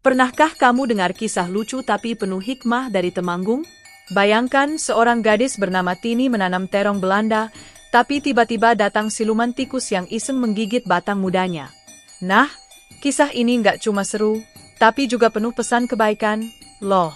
Pernahkah kamu dengar kisah lucu tapi penuh hikmah dari Temanggung? Bayangkan seorang gadis bernama Tini menanam terong Belanda, tapi tiba-tiba datang siluman tikus yang iseng menggigit batang mudanya. Nah, kisah ini nggak cuma seru, tapi juga penuh pesan kebaikan, loh.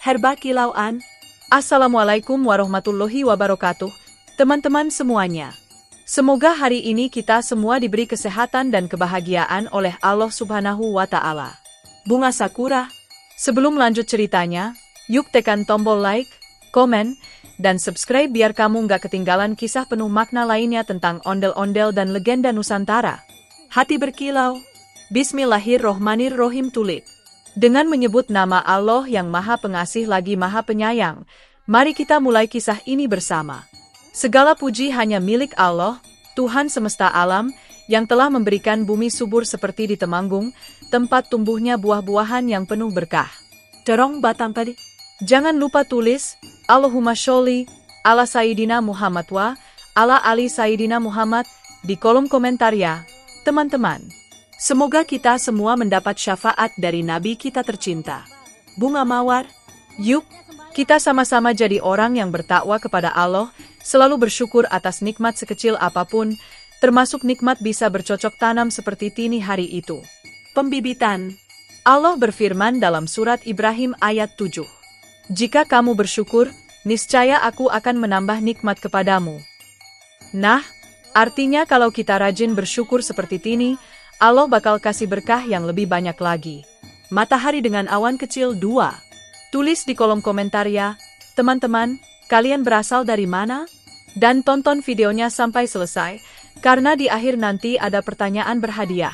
Herba kilauan. Assalamualaikum warahmatullahi wabarakatuh, teman-teman semuanya. Semoga hari ini kita semua diberi kesehatan dan kebahagiaan oleh Allah Subhanahu wa Ta'ala. Bunga Sakura. Sebelum lanjut ceritanya, yuk tekan tombol like, komen, dan subscribe biar kamu nggak ketinggalan kisah penuh makna lainnya tentang ondel-ondel dan legenda Nusantara. Hati berkilau. Bismillahirrohmanirrohim tulis. Dengan menyebut nama Allah yang Maha Pengasih lagi Maha Penyayang, mari kita mulai kisah ini bersama. Segala puji hanya milik Allah, Tuhan semesta alam, yang telah memberikan bumi subur seperti di Temanggung, tempat tumbuhnya buah-buahan yang penuh berkah. Terong batang tadi. Jangan lupa tulis, Allahumma sholli ala Sayyidina Muhammad wa ala ali Sayyidina Muhammad di kolom komentar ya, teman-teman. Semoga kita semua mendapat syafaat dari Nabi kita tercinta. Bunga mawar. Yuk, kita sama-sama jadi orang yang bertakwa kepada Allah, selalu bersyukur atas nikmat sekecil apapun, termasuk nikmat bisa bercocok tanam seperti Tini hari itu. Pembibitan. Allah berfirman dalam surat Ibrahim ayat 7. Jika kamu bersyukur, niscaya aku akan menambah nikmat kepadamu. Nah, artinya kalau kita rajin bersyukur seperti Tini, Allah bakal kasih berkah yang lebih banyak lagi. Matahari dengan awan kecil 2. Tulis di kolom komentar ya, teman-teman, kalian berasal dari mana? Dan tonton videonya sampai selesai, karena di akhir nanti ada pertanyaan berhadiah.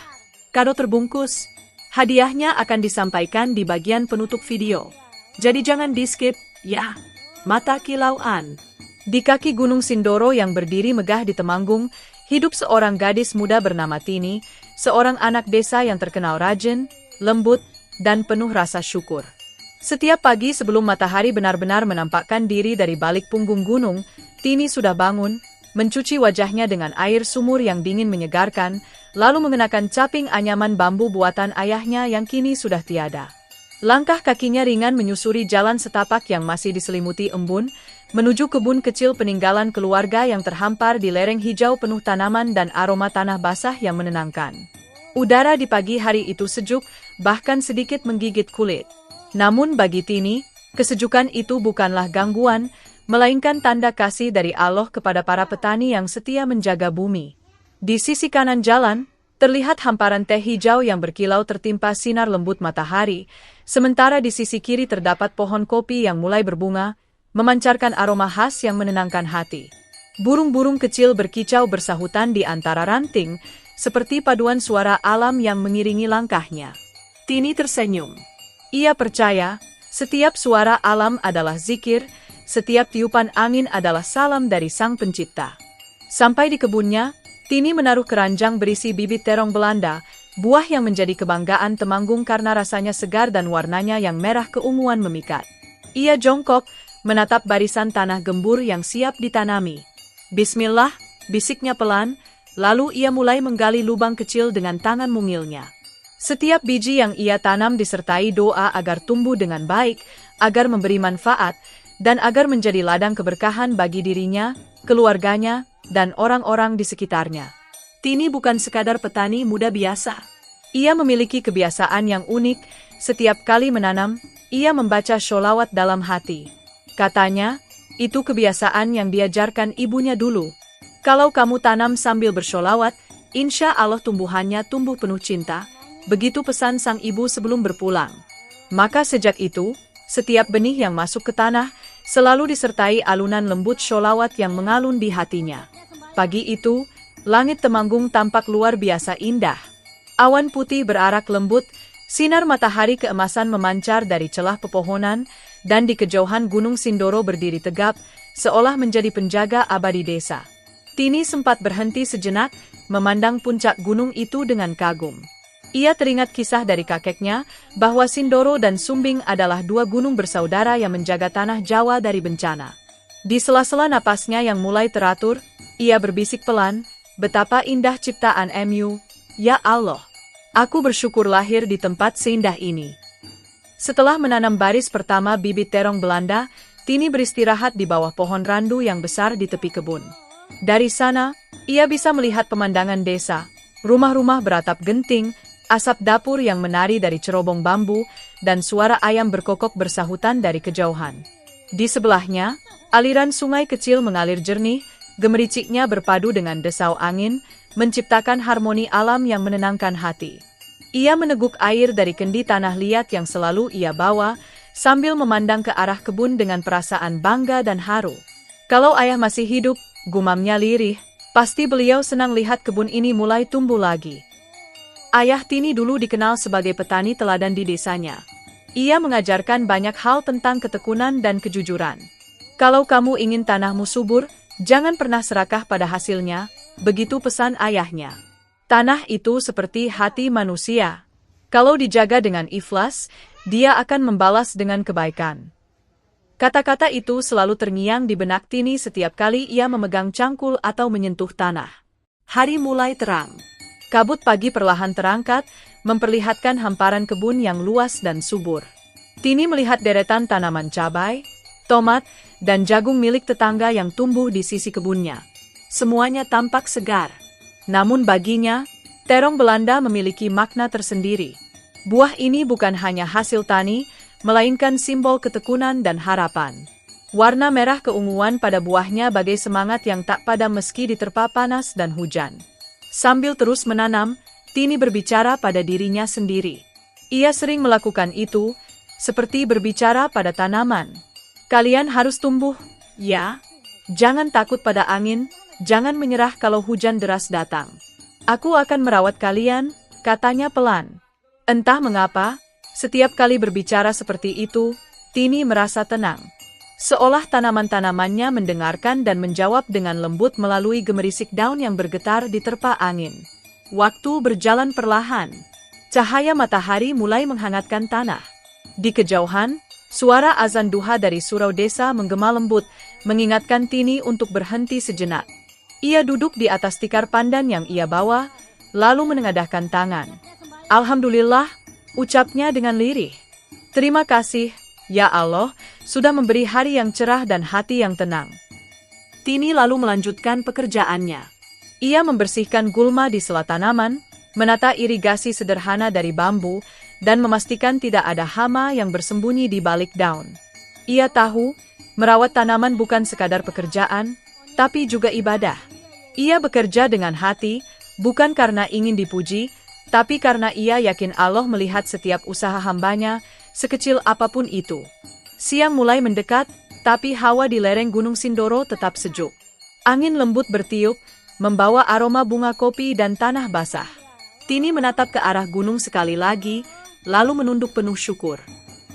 Kado terbungkus. Hadiahnya akan disampaikan di bagian penutup video. Jadi jangan di-skip, ya. Mata kilauan. Di kaki Gunung Sindoro yang berdiri megah di Temanggung, hidup seorang gadis muda bernama Tini, seorang anak desa yang terkenal rajin, lembut, dan penuh rasa syukur. Setiap pagi sebelum matahari benar-benar menampakkan diri dari balik punggung gunung, Tini sudah bangun, mencuci wajahnya dengan air sumur yang dingin menyegarkan, lalu mengenakan caping anyaman bambu buatan ayahnya yang kini sudah tiada. Langkah kakinya ringan menyusuri jalan setapak yang masih diselimuti embun, menuju kebun kecil peninggalan keluarga yang terhampar di lereng hijau penuh tanaman dan aroma tanah basah yang menenangkan. Udara di pagi hari itu sejuk, bahkan sedikit menggigit kulit. Namun bagi Tini, kesejukan itu bukanlah gangguan, melainkan tanda kasih dari Allah kepada para petani yang setia menjaga bumi. Di sisi kanan jalan, terlihat hamparan teh hijau yang berkilau tertimpa sinar lembut matahari, sementara di sisi kiri terdapat pohon kopi yang mulai berbunga, memancarkan aroma khas yang menenangkan hati. Burung-burung kecil berkicau bersahutan di antara ranting, seperti paduan suara alam yang mengiringi langkahnya. Tini tersenyum. Ia percaya, setiap suara alam adalah zikir, setiap tiupan angin adalah salam dari Sang Pencipta. Sampai di kebunnya, Tini menaruh keranjang berisi bibit terong Belanda, buah yang menjadi kebanggaan Temanggung karena rasanya segar dan warnanya yang merah keunguan memikat. Ia jongkok, menatap barisan tanah gembur yang siap ditanami. Bismillah, bisiknya pelan, lalu ia mulai menggali lubang kecil dengan tangan mungilnya. Setiap biji yang ia tanam disertai doa agar tumbuh dengan baik, agar memberi manfaat, dan agar menjadi ladang keberkahan bagi dirinya, keluarganya, dan orang-orang di sekitarnya. Tini bukan sekadar petani muda biasa. Ia memiliki kebiasaan yang unik, setiap kali menanam, ia membaca sholawat dalam hati. Katanya, itu kebiasaan yang diajarkan ibunya dulu. Kalau kamu tanam sambil bersholawat, insya Allah tumbuhannya tumbuh penuh cinta, begitu pesan sang ibu sebelum berpulang. Maka sejak itu, setiap benih yang masuk ke tanah, selalu disertai alunan lembut sholawat yang mengalun di hatinya. Pagi itu, langit Temanggung tampak luar biasa indah. Awan putih berarak lembut, sinar matahari keemasan memancar dari celah pepohonan, dan di kejauhan Gunung Sindoro berdiri tegap, seolah menjadi penjaga abadi desa. Tini sempat berhenti sejenak, memandang puncak gunung itu dengan kagum. Ia teringat kisah dari kakeknya, bahwa Sindoro dan Sumbing adalah dua gunung bersaudara yang menjaga tanah Jawa dari bencana. Di sela-sela napasnya yang mulai teratur, ia berbisik pelan, betapa indah ciptaan MU, ya Allah. Aku bersyukur lahir di tempat seindah ini. Setelah menanam baris pertama bibit terong Belanda, Tini beristirahat di bawah pohon randu yang besar di tepi kebun. Dari sana, ia bisa melihat pemandangan desa, rumah-rumah beratap genting, asap dapur yang menari dari cerobong bambu, dan suara ayam berkokok bersahutan dari kejauhan. Di sebelahnya, aliran sungai kecil mengalir jernih, gemericiknya berpadu dengan desau angin, menciptakan harmoni alam yang menenangkan hati. Ia meneguk air dari kendi tanah liat yang selalu ia bawa, sambil memandang ke arah kebun dengan perasaan bangga dan haru. Kalau ayah masih hidup, gumamnya lirih, pasti beliau senang lihat kebun ini mulai tumbuh lagi. Ayah Tini dulu dikenal sebagai petani teladan di desanya. Ia mengajarkan banyak hal tentang ketekunan dan kejujuran. Kalau kamu ingin tanahmu subur, jangan pernah serakah pada hasilnya, begitu pesan ayahnya. Tanah itu seperti hati manusia. Kalau dijaga dengan ikhlas, dia akan membalas dengan kebaikan. Kata-kata itu selalu terngiang di benak Tini setiap kali ia memegang cangkul atau menyentuh tanah. Hari mulai terang. Kabut pagi perlahan terangkat, memperlihatkan hamparan kebun yang luas dan subur. Tini melihat deretan tanaman cabai, tomat, dan jagung milik tetangga yang tumbuh di sisi kebunnya. Semuanya tampak segar. Namun baginya, terong Belanda memiliki makna tersendiri. Buah ini bukan hanya hasil tani, melainkan simbol ketekunan dan harapan. Warna merah keunguan pada buahnya bagai semangat yang tak padam meski diterpa panas dan hujan. Sambil terus menanam, Tini berbicara pada dirinya sendiri. Ia sering melakukan itu, seperti berbicara pada tanaman. Kalian harus tumbuh, ya? Jangan takut pada angin, jangan menyerah kalau hujan deras datang. Aku akan merawat kalian, katanya pelan. Entah mengapa, setiap kali berbicara seperti itu, Tini merasa tenang. Seolah tanaman-tanamannya mendengarkan dan menjawab dengan lembut melalui gemerisik daun yang bergetar diterpa angin. Waktu berjalan perlahan. Cahaya matahari mulai menghangatkan tanah. Di kejauhan, suara azan duha dari surau desa menggema lembut, mengingatkan Tini untuk berhenti sejenak. Ia duduk di atas tikar pandan yang ia bawa, lalu menengadahkan tangan. Alhamdulillah, ucapnya dengan lirih. Terima kasih, ya Allah, sudah memberi hari yang cerah dan hati yang tenang. Tini lalu melanjutkan pekerjaannya. Ia membersihkan gulma di sela tanaman, menata irigasi sederhana dari bambu, dan memastikan tidak ada hama yang bersembunyi di balik daun. Ia tahu, merawat tanaman bukan sekadar pekerjaan, tapi juga ibadah. Ia bekerja dengan hati, bukan karena ingin dipuji, tapi karena ia yakin Allah melihat setiap usaha hambanya, sekecil apapun itu. Siang mulai mendekat, tapi hawa di lereng Gunung Sindoro tetap sejuk. Angin lembut bertiup, membawa aroma bunga kopi dan tanah basah. Tini menatap ke arah gunung sekali lagi, lalu menunduk penuh syukur.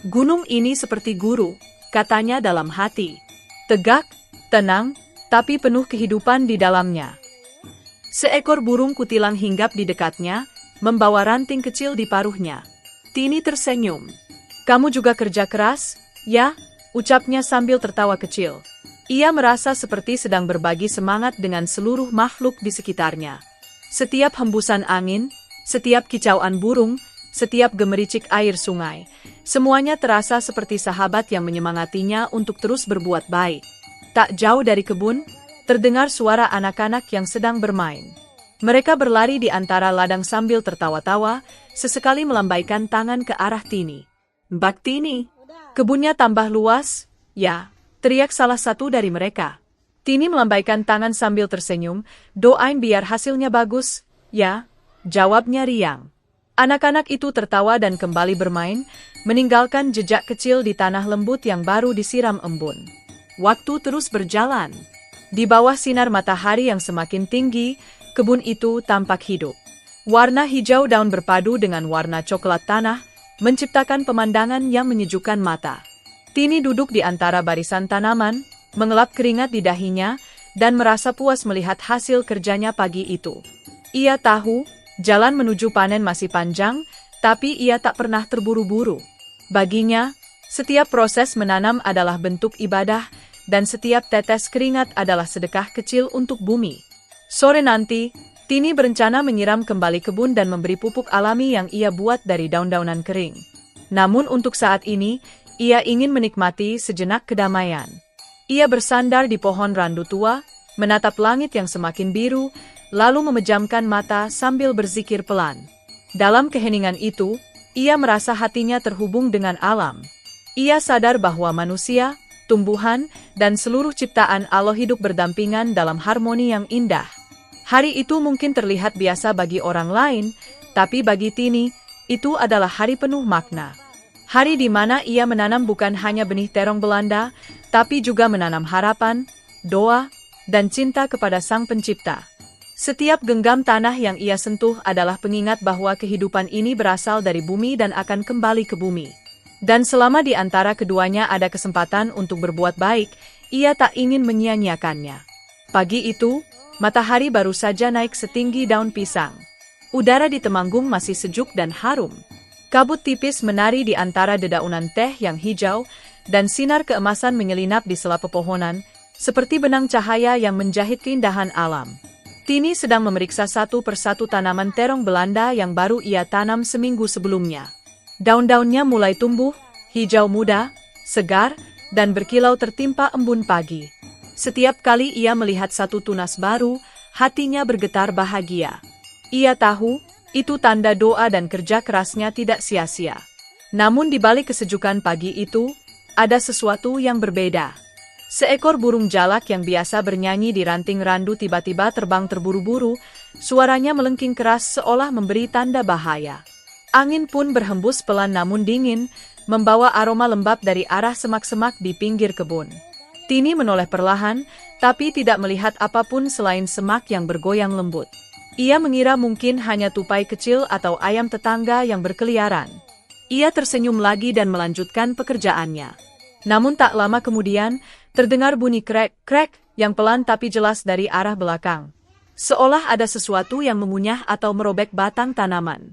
Gunung ini seperti guru, katanya dalam hati. Tegak, tenang, tapi penuh kehidupan di dalamnya. Seekor burung kutilang hinggap di dekatnya, membawa ranting kecil di paruhnya. Tini tersenyum. Kamu juga kerja keras, ya? Ucapnya sambil tertawa kecil. Ia merasa seperti sedang berbagi semangat dengan seluruh makhluk di sekitarnya. Setiap hembusan angin, setiap kicauan burung, setiap gemericik air sungai, semuanya terasa seperti sahabat yang menyemangatinya untuk terus berbuat baik. Tak jauh dari kebun, terdengar suara anak-anak yang sedang bermain. Mereka berlari di antara ladang sambil tertawa-tawa, sesekali melambaikan tangan ke arah Tini. Mbak Tini, kebunnya tambah luas, ya, teriak salah satu dari mereka. Tini melambaikan tangan sambil tersenyum, doain biar hasilnya bagus, ya, jawabnya riang. Anak-anak itu tertawa dan kembali bermain, meninggalkan jejak kecil di tanah lembut yang baru disiram embun. Waktu terus berjalan. Di bawah sinar matahari yang semakin tinggi, kebun itu tampak hidup. Warna hijau daun berpadu dengan warna coklat tanah, menciptakan pemandangan yang menyejukkan mata. Tini duduk di antara barisan tanaman, mengelap keringat di dahinya, dan merasa puas melihat hasil kerjanya pagi itu. Ia tahu, jalan menuju panen masih panjang, tapi ia tak pernah terburu-buru. Baginya, setiap proses menanam adalah bentuk ibadah, dan setiap tetes keringat adalah sedekah kecil untuk bumi. Sore nanti, Tini berencana menyiram kembali kebun dan memberi pupuk alami yang ia buat dari daun-daunan kering. Namun untuk saat ini, ia ingin menikmati sejenak kedamaian. Ia bersandar di pohon randu tua, menatap langit yang semakin biru, lalu memejamkan mata sambil berzikir pelan. Dalam keheningan itu, ia merasa hatinya terhubung dengan alam. Ia sadar bahwa manusia, tumbuhan, dan seluruh ciptaan Allah hidup berdampingan dalam harmoni yang indah. Hari itu mungkin terlihat biasa bagi orang lain, tapi bagi Tini, itu adalah hari penuh makna. Hari di mana ia menanam bukan hanya benih terong Belanda, tapi juga menanam harapan, doa, dan cinta kepada Sang Pencipta. Setiap genggam tanah yang ia sentuh adalah pengingat bahwa kehidupan ini berasal dari bumi dan akan kembali ke bumi. Dan selama di antara keduanya ada kesempatan untuk berbuat baik, ia tak ingin menyia-nyiakannya. Pagi itu, matahari baru saja naik setinggi daun pisang. Udara di Temanggung masih sejuk dan harum. Kabut tipis menari di antara dedaunan teh yang hijau, dan sinar keemasan menyelinap di sela pepohonan, seperti benang cahaya yang menjahit keindahan alam. Tini sedang memeriksa satu persatu tanaman terong Belanda yang baru ia tanam seminggu sebelumnya. Daun-daunnya mulai tumbuh, hijau muda, segar, dan berkilau tertimpa embun pagi. Setiap kali ia melihat satu tunas baru, hatinya bergetar bahagia. Ia tahu, itu tanda doa dan kerja kerasnya tidak sia-sia. Namun di balik kesejukan pagi itu, ada sesuatu yang berbeda. Seekor burung jalak yang biasa bernyanyi di ranting randu tiba-tiba terbang terburu-buru, suaranya melengking keras seolah memberi tanda bahaya. Angin pun berhembus pelan namun dingin, membawa aroma lembab dari arah semak-semak di pinggir kebun. Tini menoleh perlahan, tapi tidak melihat apapun selain semak yang bergoyang lembut. Ia mengira mungkin hanya tupai kecil atau ayam tetangga yang berkeliaran. Ia tersenyum lagi dan melanjutkan pekerjaannya. Namun tak lama kemudian, terdengar bunyi krek-krek yang pelan tapi jelas dari arah belakang. Seolah ada sesuatu yang mengunyah atau merobek batang tanaman.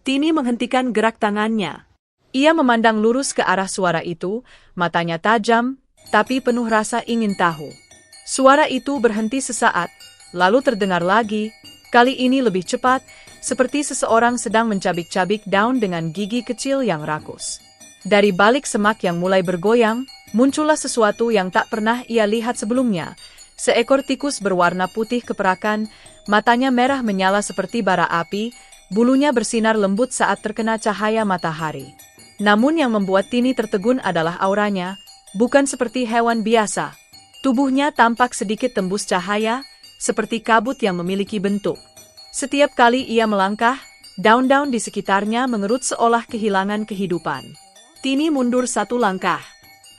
Tini menghentikan gerak tangannya. Ia memandang lurus ke arah suara itu, matanya tajam, tapi penuh rasa ingin tahu. Suara itu berhenti sesaat, lalu terdengar lagi, kali ini lebih cepat, seperti seseorang sedang mencabik-cabik daun dengan gigi kecil yang rakus. Dari balik semak yang mulai bergoyang, muncullah sesuatu yang tak pernah ia lihat sebelumnya. Seekor tikus berwarna putih keperakan, matanya merah menyala seperti bara api, bulunya bersinar lembut saat terkena cahaya matahari. Namun yang membuat Tini tertegun adalah auranya, bukan seperti hewan biasa. Tubuhnya tampak sedikit tembus cahaya, seperti kabut yang memiliki bentuk. Setiap kali ia melangkah, daun-daun di sekitarnya mengerut seolah kehilangan kehidupan. Tini mundur satu langkah.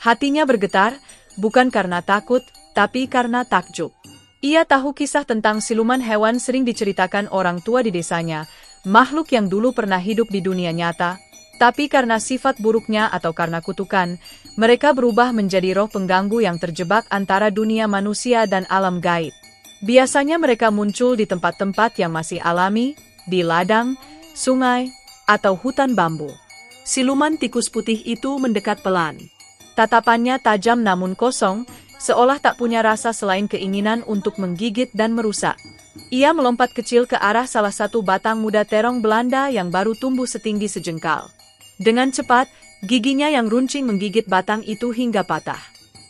Hatinya bergetar, bukan karena takut, tapi karena takjub. Ia tahu kisah tentang siluman hewan sering diceritakan orang tua di desanya, makhluk yang dulu pernah hidup di dunia nyata, tapi karena sifat buruknya atau karena kutukan, mereka berubah menjadi roh pengganggu yang terjebak antara dunia manusia dan alam gaib. Biasanya mereka muncul di tempat-tempat yang masih alami, di ladang, sungai, atau hutan bambu. Siluman tikus putih itu mendekat pelan. Tatapannya tajam namun kosong, seolah tak punya rasa selain keinginan untuk menggigit dan merusak. Ia melompat kecil ke arah salah satu batang muda terong Belanda yang baru tumbuh setinggi sejengkal. Dengan cepat, giginya yang runcing menggigit batang itu hingga patah.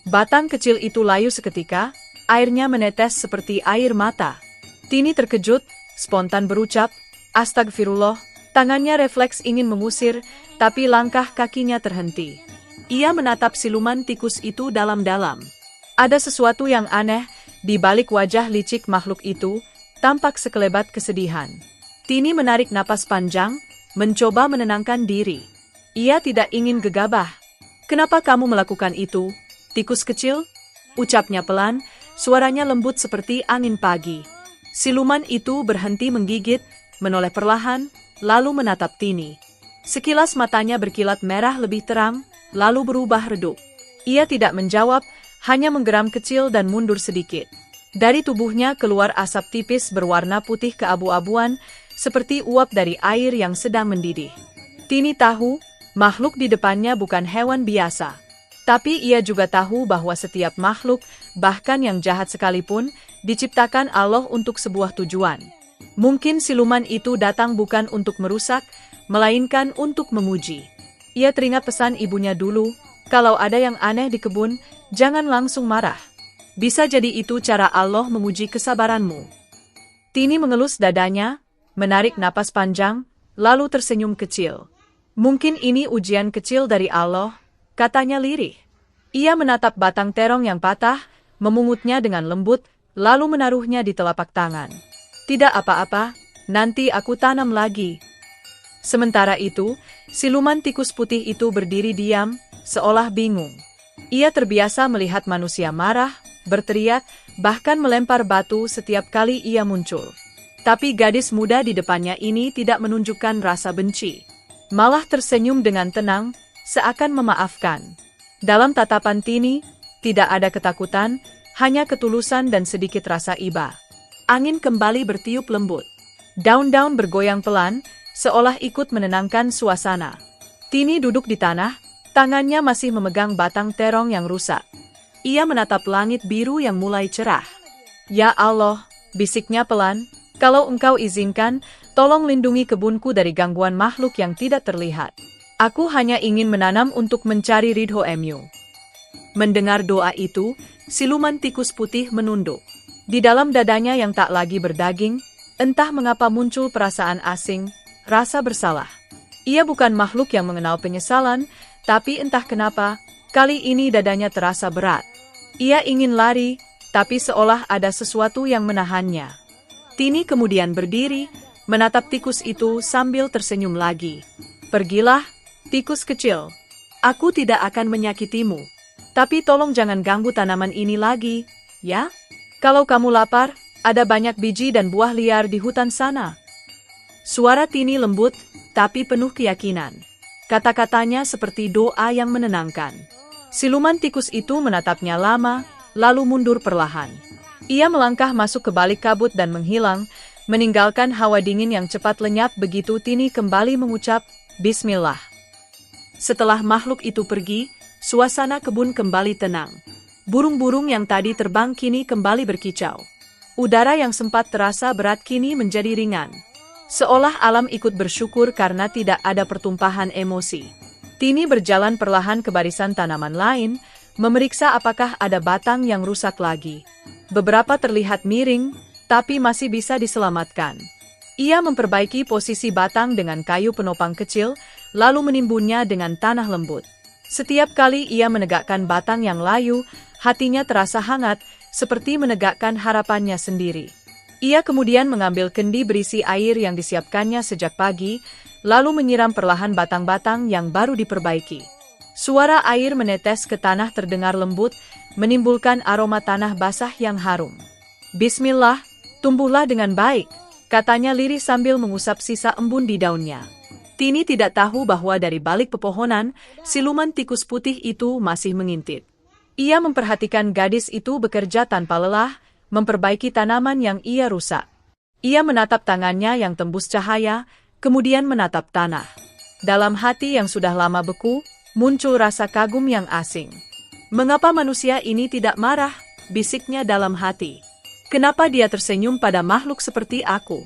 Batang kecil itu layu seketika, airnya menetes seperti air mata. Tini terkejut, spontan berucap, "Astagfirullah." Tangannya refleks ingin mengusir, tapi langkah kakinya terhenti. Ia menatap siluman tikus itu dalam-dalam. Ada sesuatu yang aneh, di balik wajah licik makhluk itu, tampak sekelebat kesedihan. Tini menarik napas panjang, mencoba menenangkan diri. Ia tidak ingin gegabah. "Kenapa kamu melakukan itu, tikus kecil?" ucapnya pelan, suaranya lembut seperti angin pagi. Siluman itu berhenti menggigit, menoleh perlahan, lalu menatap Tini. Sekilas matanya berkilat merah lebih terang, lalu berubah redup. Ia tidak menjawab, hanya menggeram kecil dan mundur sedikit. Dari tubuhnya keluar asap tipis berwarna putih keabu-abuan, seperti uap dari air yang sedang mendidih. Tini tahu, makhluk di depannya bukan hewan biasa. Tapi ia juga tahu bahwa setiap makhluk, bahkan yang jahat sekalipun, diciptakan Allah untuk sebuah tujuan. Mungkin siluman itu datang bukan untuk merusak, melainkan untuk memuji. Ia teringat pesan ibunya dulu, kalau ada yang aneh di kebun, jangan langsung marah. Bisa jadi itu cara Allah menguji kesabaranmu. Tini mengelus dadanya, menarik napas panjang, lalu tersenyum kecil. Mungkin ini ujian kecil dari Allah, katanya lirih. Ia menatap batang terong yang patah, memungutnya dengan lembut, lalu menaruhnya di telapak tangan. Tidak apa-apa, nanti aku tanam lagi. Sementara itu, siluman tikus putih itu berdiri diam, seolah bingung. Ia terbiasa melihat manusia marah, berteriak, bahkan melempar batu setiap kali ia muncul. Tapi gadis muda di depannya ini tidak menunjukkan rasa benci. Malah tersenyum dengan tenang, seakan memaafkan. Dalam tatapan Tini, tidak ada ketakutan, hanya ketulusan dan sedikit rasa iba. Angin kembali bertiup lembut. Daun-daun bergoyang pelan, seolah ikut menenangkan suasana. Tini duduk di tanah, tangannya masih memegang batang terong yang rusak. Ia menatap langit biru yang mulai cerah. Ya Allah, bisiknya pelan, kalau engkau izinkan, tolong lindungi kebunku dari gangguan makhluk yang tidak terlihat. Aku hanya ingin menanam untuk mencari ridho Mu. Mendengar doa itu, siluman tikus putih menunduk. Di dalam dadanya yang tak lagi berdaging, entah mengapa muncul perasaan asing, rasa bersalah. Ia bukan makhluk yang mengenal penyesalan, tapi entah kenapa, kali ini dadanya terasa berat. Ia ingin lari, tapi seolah ada sesuatu yang menahannya. Tini kemudian berdiri, menatap tikus itu sambil tersenyum lagi. Pergilah, tikus kecil. Aku tidak akan menyakitimu. Tapi tolong jangan ganggu tanaman ini lagi, ya? Kalau kamu lapar, ada banyak biji dan buah liar di hutan sana. Suara Tini lembut, tapi penuh keyakinan. Kata-katanya seperti doa yang menenangkan. Siluman tikus itu menatapnya lama, lalu mundur perlahan. Ia melangkah masuk ke balik kabut dan menghilang, meninggalkan hawa dingin yang cepat lenyap begitu Tini kembali mengucap, Bismillah. Setelah makhluk itu pergi, suasana kebun kembali tenang. Burung-burung yang tadi terbang kini kembali berkicau. Udara yang sempat terasa berat kini menjadi ringan. Seolah alam ikut bersyukur karena tidak ada pertumpahan emosi. Tini berjalan perlahan ke barisan tanaman lain, memeriksa apakah ada batang yang rusak lagi. Beberapa terlihat miring, tapi masih bisa diselamatkan. Ia memperbaiki posisi batang dengan kayu penopang kecil, lalu menimbunnya dengan tanah lembut. Setiap kali ia menegakkan batang yang layu, hatinya terasa hangat, seperti menegakkan harapannya sendiri. Ia kemudian mengambil kendi berisi air yang disiapkannya sejak pagi, lalu menyiram perlahan batang-batang yang baru diperbaiki. Suara air menetes ke tanah terdengar lembut, menimbulkan aroma tanah basah yang harum. Bismillah, tumbuhlah dengan baik, katanya lirih sambil mengusap sisa embun di daunnya. Tini tidak tahu bahwa dari balik pepohonan, siluman tikus putih itu masih mengintip. Ia memperhatikan gadis itu bekerja tanpa lelah, memperbaiki tanaman yang ia rusak. Ia menatap tangannya yang tembus cahaya, kemudian menatap tanah. Dalam hati yang sudah lama beku, muncul rasa kagum yang asing. Mengapa manusia ini tidak marah? Bisiknya dalam hati. Kenapa dia tersenyum pada makhluk seperti aku?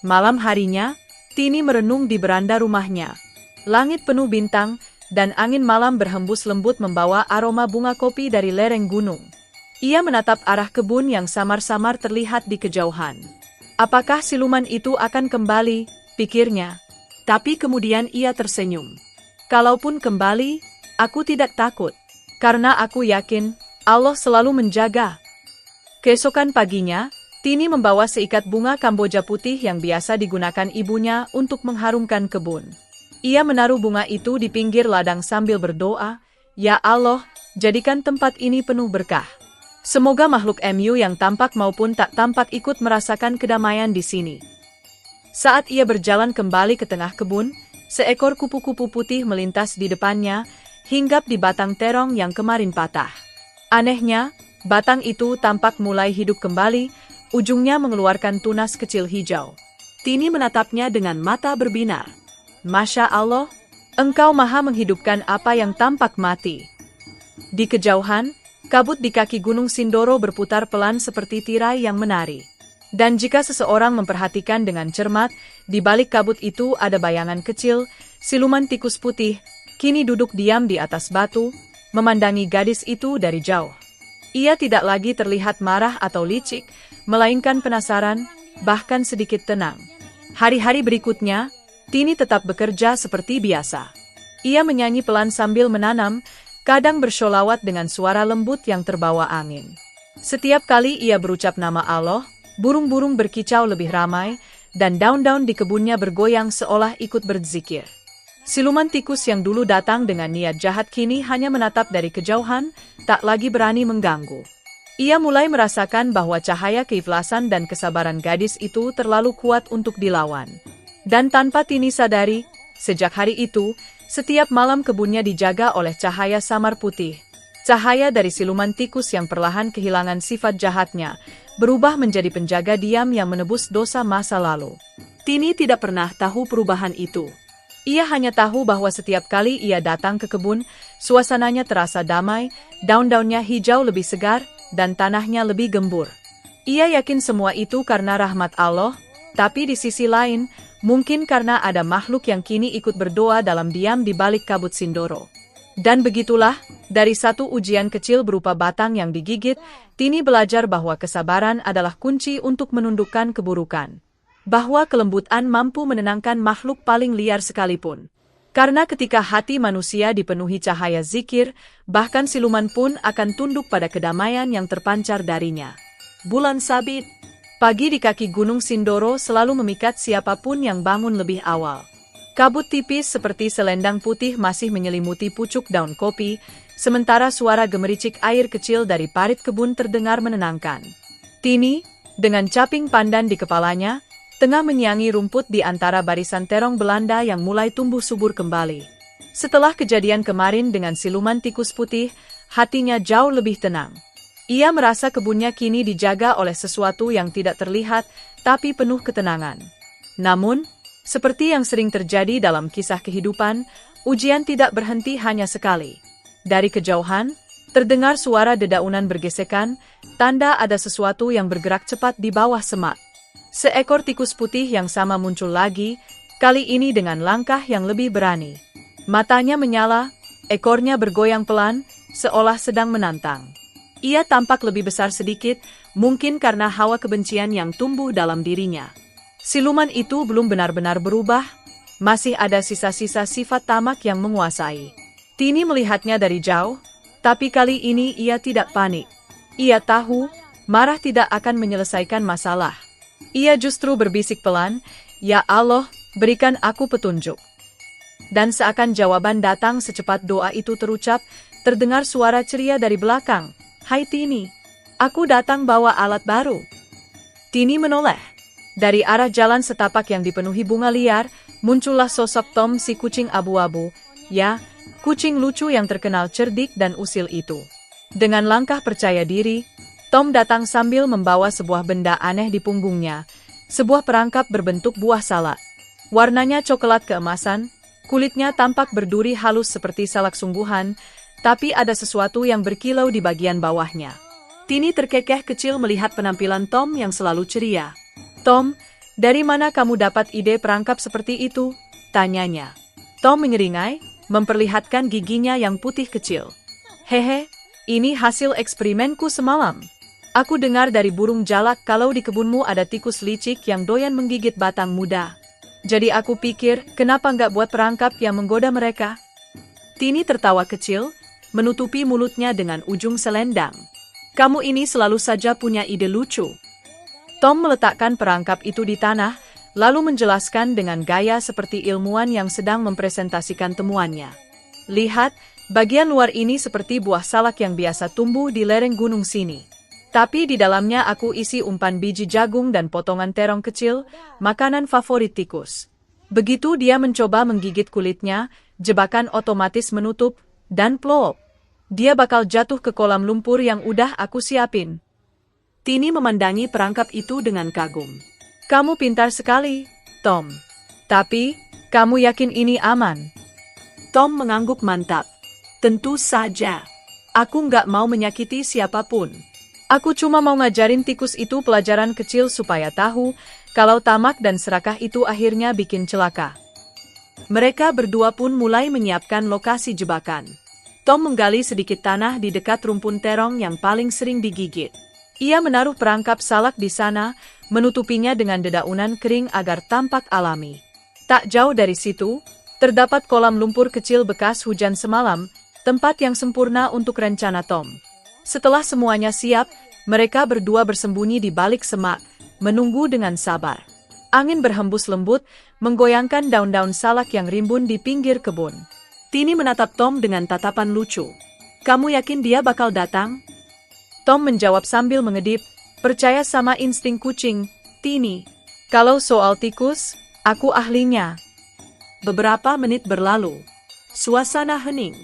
Malam harinya, Tini merenung di beranda rumahnya. Langit penuh bintang, dan angin malam berhembus lembut membawa aroma bunga kopi dari lereng gunung. Ia menatap arah kebun yang samar-samar terlihat di kejauhan. Apakah siluman itu akan kembali, pikirnya. Tapi kemudian ia tersenyum. Kalaupun kembali, aku tidak takut. Karena aku yakin, Allah selalu menjaga. Keesokan paginya, Tini membawa seikat bunga kamboja putih yang biasa digunakan ibunya untuk mengharumkan kebun. Ia menaruh bunga itu di pinggir ladang sambil berdoa, Ya Allah, jadikan tempat ini penuh berkah. Semoga makhluk Mu yang tampak maupun tak tampak ikut merasakan kedamaian di sini. Saat ia berjalan kembali ke tengah kebun, seekor kupu-kupu putih melintas di depannya, hinggap di batang terong yang kemarin patah. Anehnya, batang itu tampak mulai hidup kembali, ujungnya mengeluarkan tunas kecil hijau. Tini menatapnya dengan mata berbinar. Masya Allah, engkau maha menghidupkan apa yang tampak mati. Di kejauhan, kabut di kaki Gunung Sindoro berputar pelan seperti tirai yang menari. Dan jika seseorang memperhatikan dengan cermat, di balik kabut itu ada bayangan kecil, siluman tikus putih, kini duduk diam di atas batu, memandangi gadis itu dari jauh. Ia tidak lagi terlihat marah atau licik, melainkan penasaran, bahkan sedikit tenang. Hari-hari berikutnya, Tini tetap bekerja seperti biasa. Ia menyanyi pelan sambil menanam, kadang bersolawat dengan suara lembut yang terbawa angin. Setiap kali ia berucap nama Allah, burung-burung berkicau lebih ramai, dan daun-daun di kebunnya bergoyang seolah ikut berzikir. Siluman tikus yang dulu datang dengan niat jahat kini hanya menatap dari kejauhan, tak lagi berani mengganggu. Ia mulai merasakan bahwa cahaya keikhlasan dan kesabaran gadis itu terlalu kuat untuk dilawan. Dan tanpa Tini sadari, sejak hari itu, setiap malam kebunnya dijaga oleh cahaya samar putih. Cahaya dari siluman tikus yang perlahan kehilangan sifat jahatnya, berubah menjadi penjaga diam yang menebus dosa masa lalu. Tini tidak pernah tahu perubahan itu. Ia hanya tahu bahwa setiap kali ia datang ke kebun, suasananya terasa damai, daun-daunnya hijau lebih segar, dan tanahnya lebih gembur. Ia yakin semua itu karena rahmat Allah, tapi di sisi lain, mungkin karena ada makhluk yang kini ikut berdoa dalam diam di balik kabut Sindoro. Dan begitulah, dari satu ujian kecil berupa batang yang digigit, Tini belajar bahwa kesabaran adalah kunci untuk menundukkan keburukan. Bahwa kelembutan mampu menenangkan makhluk paling liar sekalipun. Karena ketika hati manusia dipenuhi cahaya zikir, bahkan siluman pun akan tunduk pada kedamaian yang terpancar darinya. Bulan sabit. Pagi di kaki Gunung Sindoro selalu memikat siapapun yang bangun lebih awal. Kabut tipis seperti selendang putih masih menyelimuti pucuk daun kopi, sementara suara gemericik air kecil dari parit kebun terdengar menenangkan. Tini, dengan caping pandan di kepalanya, tengah menyiangi rumput di antara barisan terong Belanda yang mulai tumbuh subur kembali. Setelah kejadian kemarin dengan siluman tikus putih, hatinya jauh lebih tenang. Ia merasa kebunnya kini dijaga oleh sesuatu yang tidak terlihat, tapi penuh ketenangan. Namun, seperti yang sering terjadi dalam kisah kehidupan, ujian tidak berhenti hanya sekali. Dari kejauhan, terdengar suara dedaunan bergesekan, tanda ada sesuatu yang bergerak cepat di bawah semak. Seekor tikus putih yang sama muncul lagi, kali ini dengan langkah yang lebih berani. Matanya menyala, ekornya bergoyang pelan, seolah sedang menantang. Ia tampak lebih besar sedikit, mungkin karena hawa kebencian yang tumbuh dalam dirinya. Siluman itu belum benar-benar berubah, masih ada sisa-sisa sifat tamak yang menguasai. Tini melihatnya dari jauh, tapi kali ini ia tidak panik. Ia tahu, marah tidak akan menyelesaikan masalah. Ia justru berbisik pelan, "Ya Allah, berikan aku petunjuk." Dan seakan jawaban datang secepat doa itu terucap, terdengar suara ceria dari belakang, "Hai Tini, aku datang bawa alat baru." Tini menoleh. Dari arah jalan setapak yang dipenuhi bunga liar, muncullah sosok Tom si kucing abu-abu, ya, kucing lucu yang terkenal cerdik dan usil itu. Dengan langkah percaya diri, Tom datang sambil membawa sebuah benda aneh di punggungnya, sebuah perangkap berbentuk buah salak. Warnanya coklat keemasan, kulitnya tampak berduri halus seperti salak sungguhan, tapi ada sesuatu yang berkilau di bagian bawahnya. Tini terkekeh kecil melihat penampilan Tom yang selalu ceria. "Tom, dari mana kamu dapat ide perangkap seperti itu?" tanyanya. Tom menyeringai, memperlihatkan giginya yang putih kecil. "Hehe, ini hasil eksperimenku semalam. Aku dengar dari burung jalak kalau di kebunmu ada tikus licik yang doyan menggigit batang muda. Jadi aku pikir, kenapa nggak buat perangkap yang menggoda mereka?" Tini tertawa kecil, menutupi mulutnya dengan ujung selendang. "Kamu ini selalu saja punya ide lucu." Tom meletakkan perangkap itu di tanah, lalu menjelaskan dengan gaya seperti ilmuwan yang sedang mempresentasikan temuannya. "Lihat, bagian luar ini seperti buah salak yang biasa tumbuh di lereng gunung sini. Tapi di dalamnya aku isi umpan biji jagung dan potongan terong kecil, makanan favorit tikus." Begitu dia mencoba menggigit kulitnya, jebakan otomatis menutup, dan plop. Dia bakal jatuh ke kolam lumpur yang udah aku siapin. Tini memandangi perangkap itu dengan kagum. "Kamu pintar sekali, Tom. Tapi, kamu yakin ini aman?" Tom mengangguk mantap. "Tentu saja. Aku nggak mau menyakiti siapapun. Aku cuma mau ngajarin tikus itu pelajaran kecil supaya tahu kalau tamak dan serakah itu akhirnya bikin celaka." Mereka berdua pun mulai menyiapkan lokasi jebakan. Tom menggali sedikit tanah di dekat rumpun terong yang paling sering digigit. Ia menaruh perangkap salak di sana, menutupinya dengan dedaunan kering agar tampak alami. Tak jauh dari situ, terdapat kolam lumpur kecil bekas hujan semalam, tempat yang sempurna untuk rencana Tom. Setelah semuanya siap, mereka berdua bersembunyi di balik semak, menunggu dengan sabar. Angin berhembus lembut, menggoyangkan daun-daun salak yang rimbun di pinggir kebun. Tini menatap Tom dengan tatapan lucu. "Kamu yakin dia bakal datang?" Tom menjawab sambil mengedip, "Percaya sama insting kucing, Tini. Kalau soal tikus, aku ahlinya." Beberapa menit berlalu. Suasana hening.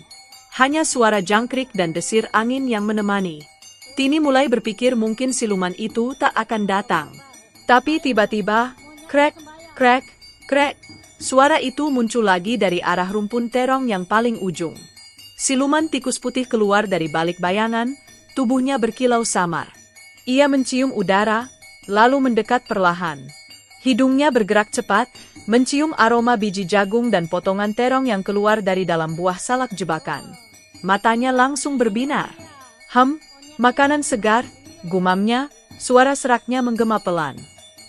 Hanya suara jangkrik dan desir angin yang menemani. Tini mulai berpikir mungkin siluman itu tak akan datang. Tapi tiba-tiba, krek, krek, krek. Suara itu muncul lagi dari arah rumpun terong yang paling ujung. Siluman tikus putih keluar dari balik bayangan, tubuhnya berkilau samar. Ia mencium udara, lalu mendekat perlahan. Hidungnya bergerak cepat, mencium aroma biji jagung dan potongan terong yang keluar dari dalam buah salak jebakan. Matanya langsung berbinar. Makanan segar, gumamnya, suara seraknya menggema pelan.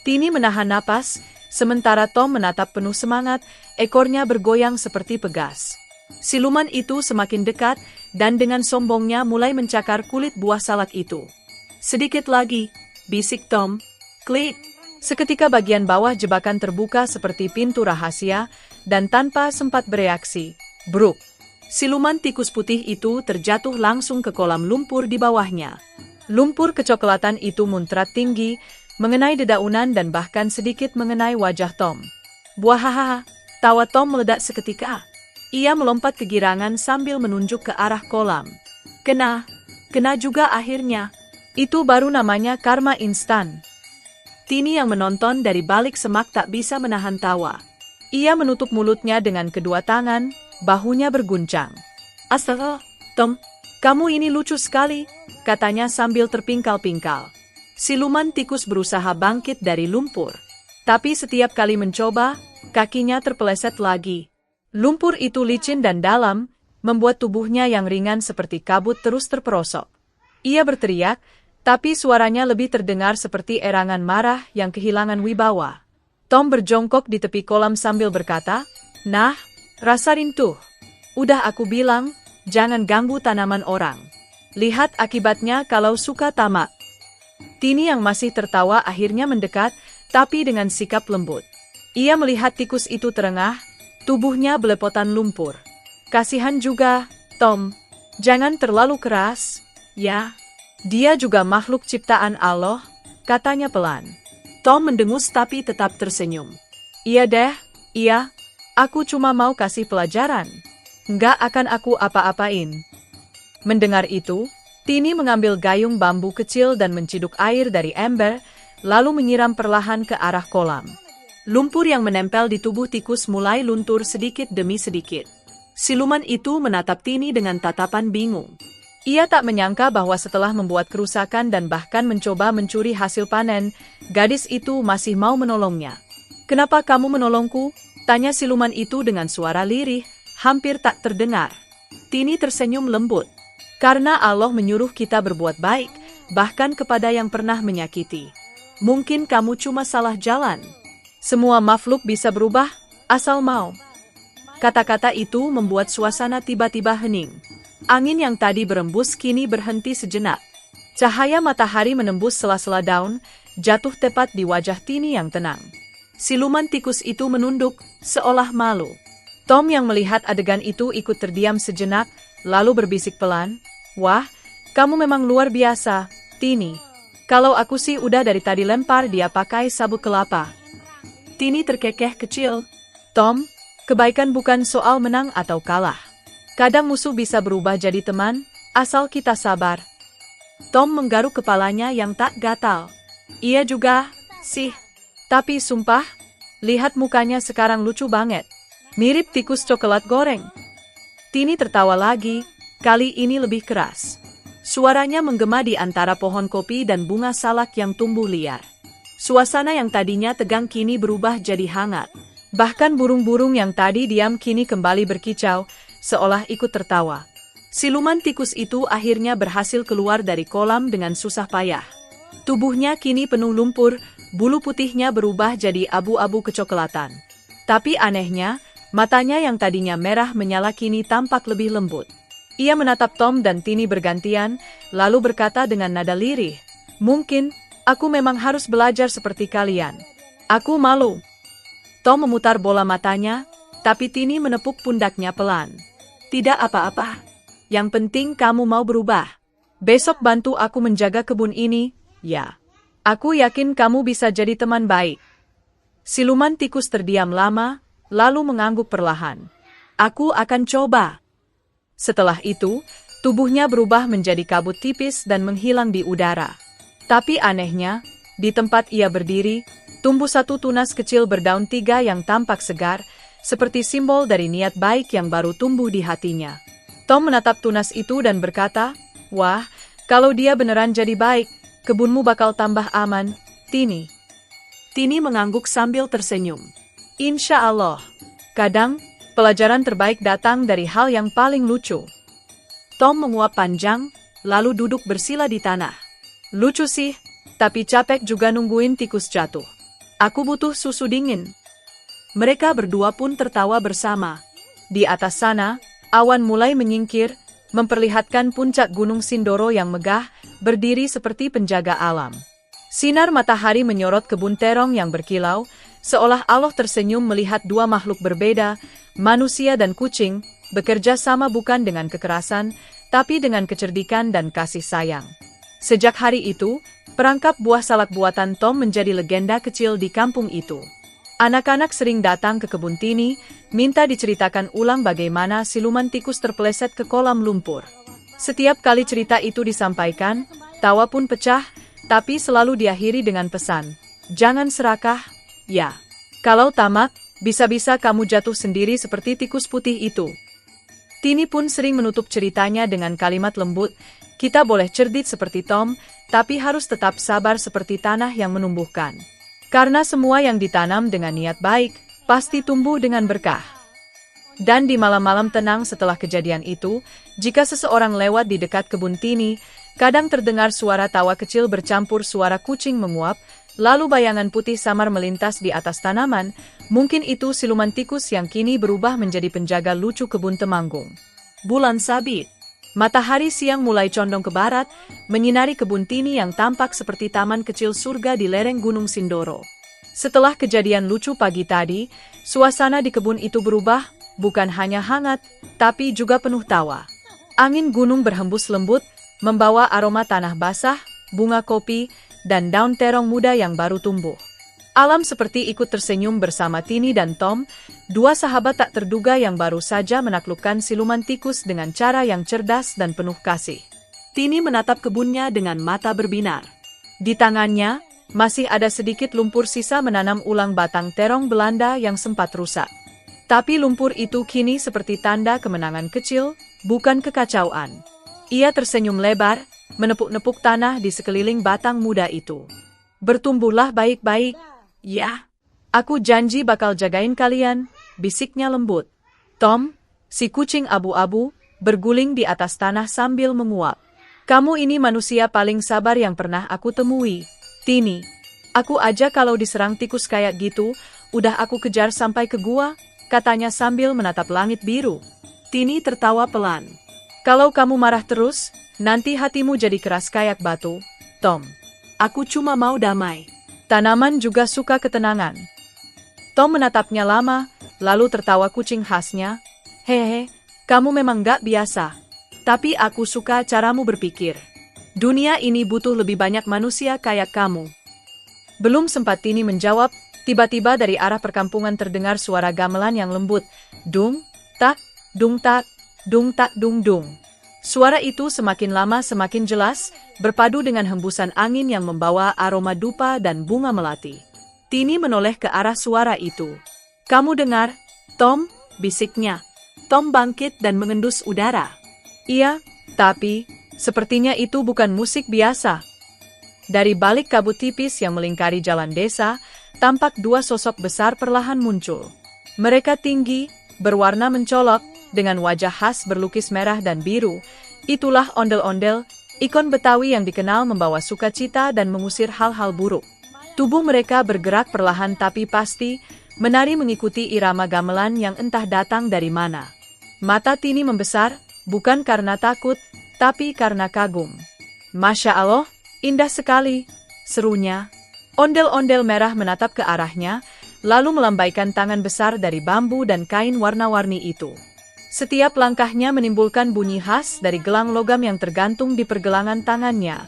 Tini menahan napas, sementara Tom menatap penuh semangat, ekornya bergoyang seperti pegas. Siluman itu semakin dekat, dan dengan sombongnya mulai mencakar kulit buah salak itu. "Sedikit lagi," bisik Tom. Klik! Seketika bagian bawah jebakan terbuka seperti pintu rahasia, dan tanpa sempat bereaksi, bruk! Siluman tikus putih itu terjatuh langsung ke kolam lumpur di bawahnya. Lumpur kecoklatan itu muncrat tinggi, mengenai dedaunan dan bahkan sedikit mengenai wajah Tom. "Buahaha!" Tawa Tom meledak seketika. Ia melompat kegirangan sambil menunjuk ke arah kolam. Kena juga akhirnya. Itu baru namanya karma instan." Tini yang menonton dari balik semak tak bisa menahan tawa. Ia menutup mulutnya dengan kedua tangan, bahunya berguncang. "Astaga, Tom, kamu ini lucu sekali," katanya sambil terpingkal-pingkal. Siluman tikus berusaha bangkit dari lumpur. Tapi setiap kali mencoba, kakinya terpeleset lagi. Lumpur itu licin dan dalam, membuat tubuhnya yang ringan seperti kabut terus terperosok. Ia berteriak, tapi suaranya lebih terdengar seperti erangan marah yang kehilangan wibawa. Tom berjongkok di tepi kolam sambil berkata, "Nah, rasain tuh. Udah aku bilang, jangan ganggu tanaman orang. Lihat akibatnya kalau suka tamak." Tini yang masih tertawa akhirnya mendekat, tapi dengan sikap lembut. Ia melihat tikus itu terengah, tubuhnya belepotan lumpur. "Kasihan juga, Tom. Jangan terlalu keras, ya. Dia juga makhluk ciptaan Allah," katanya pelan. Tom mendengus tapi tetap tersenyum. "Iya deh, iya. Aku cuma mau kasih pelajaran. Nggak akan aku apa-apain." Mendengar itu, Tini mengambil gayung bambu kecil dan menciduk air dari ember, lalu menyiram perlahan ke arah kolam. Lumpur yang menempel di tubuh tikus mulai luntur sedikit demi sedikit. Siluman itu menatap Tini dengan tatapan bingung. Ia tak menyangka bahwa setelah membuat kerusakan dan bahkan mencoba mencuri hasil panen, gadis itu masih mau menolongnya. "Kenapa kamu menolongku?" tanya siluman itu dengan suara lirih, hampir tak terdengar. Tini tersenyum lembut. "Karena Allah menyuruh kita berbuat baik, bahkan kepada yang pernah menyakiti. Mungkin kamu cuma salah jalan. Semua makhluk bisa berubah, asal mau." Kata-kata itu membuat suasana tiba-tiba hening. Angin yang tadi berembus kini berhenti sejenak. Cahaya matahari menembus sela-sela daun, jatuh tepat di wajah Tini yang tenang. Siluman tikus itu menunduk, seolah malu. Tom yang melihat adegan itu ikut terdiam sejenak, lalu berbisik pelan, "Wah, kamu memang luar biasa, Tini. Kalau aku sih udah dari tadi lempar dia pakai sabuk kelapa." Tini terkekeh kecil. "Tom, kebaikan bukan soal menang atau kalah. Kadang musuh bisa berubah jadi teman, asal kita sabar." Tom menggaruk kepalanya yang tak gatal. "Iya juga, sih. Tapi sumpah, lihat mukanya sekarang lucu banget. Mirip tikus coklat goreng." Tini tertawa lagi, kali ini lebih keras. Suaranya menggema di antara pohon kopi dan bunga salak yang tumbuh liar. Suasana yang tadinya tegang kini berubah jadi hangat. Bahkan burung-burung yang tadi diam kini kembali berkicau, seolah ikut tertawa. Siluman tikus itu akhirnya berhasil keluar dari kolam dengan susah payah. Tubuhnya kini penuh lumpur, bulu putihnya berubah jadi abu-abu kecoklatan. Tapi anehnya, matanya yang tadinya merah menyala kini tampak lebih lembut. Ia menatap Tom dan Tini bergantian, lalu berkata dengan nada lirih, "Mungkin, aku memang harus belajar seperti kalian. Aku malu." Tom memutar bola matanya, tapi Tini menepuk pundaknya pelan. "Tidak apa-apa. Yang penting kamu mau berubah. Besok bantu aku menjaga kebun ini, ya. Aku yakin kamu bisa jadi teman baik." Siluman tikus terdiam lama, lalu mengangguk perlahan. "Aku akan coba." Setelah itu, tubuhnya berubah menjadi kabut tipis dan menghilang di udara. Tapi anehnya, di tempat ia berdiri, tumbuh satu tunas kecil berdaun 3 yang tampak segar, seperti simbol dari niat baik yang baru tumbuh di hatinya. Tom menatap tunas itu dan berkata, "Wah, kalau dia beneran jadi baik, kebunmu bakal tambah aman, Tini." Tini mengangguk sambil tersenyum. "Insya Allah. Kadang, pelajaran terbaik datang dari hal yang paling lucu." Tom menguap panjang, lalu duduk bersila di tanah. "Lucu sih, tapi capek juga nungguin tikus jatuh. Aku butuh susu dingin." Mereka berdua pun tertawa bersama. Di atas sana, awan mulai menyingkir, memperlihatkan puncak Gunung Sindoro yang megah, berdiri seperti penjaga alam. Sinar matahari menyorot kebun terong yang berkilau, seolah Allah tersenyum melihat dua makhluk berbeda, manusia dan kucing, bekerja sama bukan dengan kekerasan, tapi dengan kecerdikan dan kasih sayang. Sejak hari itu, perangkap buah salak buatan Tom menjadi legenda kecil di kampung itu. Anak-anak sering datang ke kebun Tini, minta diceritakan ulang bagaimana siluman tikus terpeleset ke kolam lumpur. Setiap kali cerita itu disampaikan, tawa pun pecah, tapi selalu diakhiri dengan pesan, "Jangan serakah, ya. Kalau tamak, bisa-bisa kamu jatuh sendiri seperti tikus putih itu." Tini pun sering menutup ceritanya dengan kalimat lembut, "Kita boleh cerdik seperti Tom, tapi harus tetap sabar seperti tanah yang menumbuhkan. Karena semua yang ditanam dengan niat baik, pasti tumbuh dengan berkah." Dan di malam-malam tenang setelah kejadian itu, jika seseorang lewat di dekat kebun Tini, kadang terdengar suara tawa kecil bercampur suara kucing menguap, lalu bayangan putih samar melintas di atas tanaman, mungkin itu siluman tikus yang kini berubah menjadi penjaga lucu kebun Temanggung. Bulan sabit. Matahari siang mulai condong ke barat, menyinari kebun Tini yang tampak seperti taman kecil surga di lereng Gunung Sindoro. Setelah kejadian lucu pagi tadi, suasana di kebun itu berubah, bukan hanya hangat, tapi juga penuh tawa. Angin gunung berhembus lembut, membawa aroma tanah basah, bunga kopi, dan daun terong muda yang baru tumbuh. Alam seperti ikut tersenyum bersama Tini dan Tom, dua sahabat tak terduga yang baru saja menaklukkan siluman tikus dengan cara yang cerdas dan penuh kasih. Tini menatap kebunnya dengan mata berbinar. Di tangannya, masih ada sedikit lumpur sisa menanam ulang batang terong Belanda yang sempat rusak. Tapi lumpur itu kini seperti tanda kemenangan kecil, bukan kekacauan. Ia tersenyum lebar, menepuk-nepuk tanah di sekeliling batang muda itu. "Bertumbuhlah baik-baik, ya. Aku janji bakal jagain kalian," bisiknya lembut. Tom, si kucing abu-abu, berguling di atas tanah sambil menguap. "Kamu ini manusia paling sabar yang pernah aku temui, Tini. Aku aja kalau diserang tikus kayak gitu, udah aku kejar sampai ke gua," katanya sambil menatap langit biru. Tini tertawa pelan. "Kalau kamu marah terus, nanti hatimu jadi keras kayak batu, Tom. Aku cuma mau damai. Tanaman juga suka ketenangan." Tom menatapnya lama, lalu tertawa kucing khasnya. "Hehe, kamu memang gak biasa. Tapi aku suka caramu berpikir. Dunia ini butuh lebih banyak manusia kayak kamu." Belum sempat Tini menjawab, tiba-tiba dari arah perkampungan terdengar suara gamelan yang lembut. Dung, tak, dung tak, dung tak dung dung. Suara itu semakin lama semakin jelas, berpadu dengan hembusan angin yang membawa aroma dupa dan bunga melati. Tini menoleh ke arah suara itu. "Kamu dengar, Tom?" bisiknya. Tom bangkit dan mengendus udara. "Iya, tapi sepertinya itu bukan musik biasa." Dari balik kabut tipis yang melingkari jalan desa, tampak dua sosok besar perlahan muncul. Mereka tinggi, berwarna mencolok, dengan wajah khas berlukis merah dan biru. Itulah ondel-ondel, ikon Betawi yang dikenal membawa sukacita dan mengusir hal-hal buruk. Tubuh mereka bergerak perlahan tapi pasti, menari mengikuti irama gamelan yang entah datang dari mana. Mata Tini membesar, bukan karena takut, tapi karena kagum. "Masya Allah, indah sekali," serunya. Ondel-ondel merah menatap ke arahnya, lalu melambaikan tangan besar dari bambu dan kain warna-warni itu. Setiap langkahnya menimbulkan bunyi khas dari gelang logam yang tergantung di pergelangan tangannya.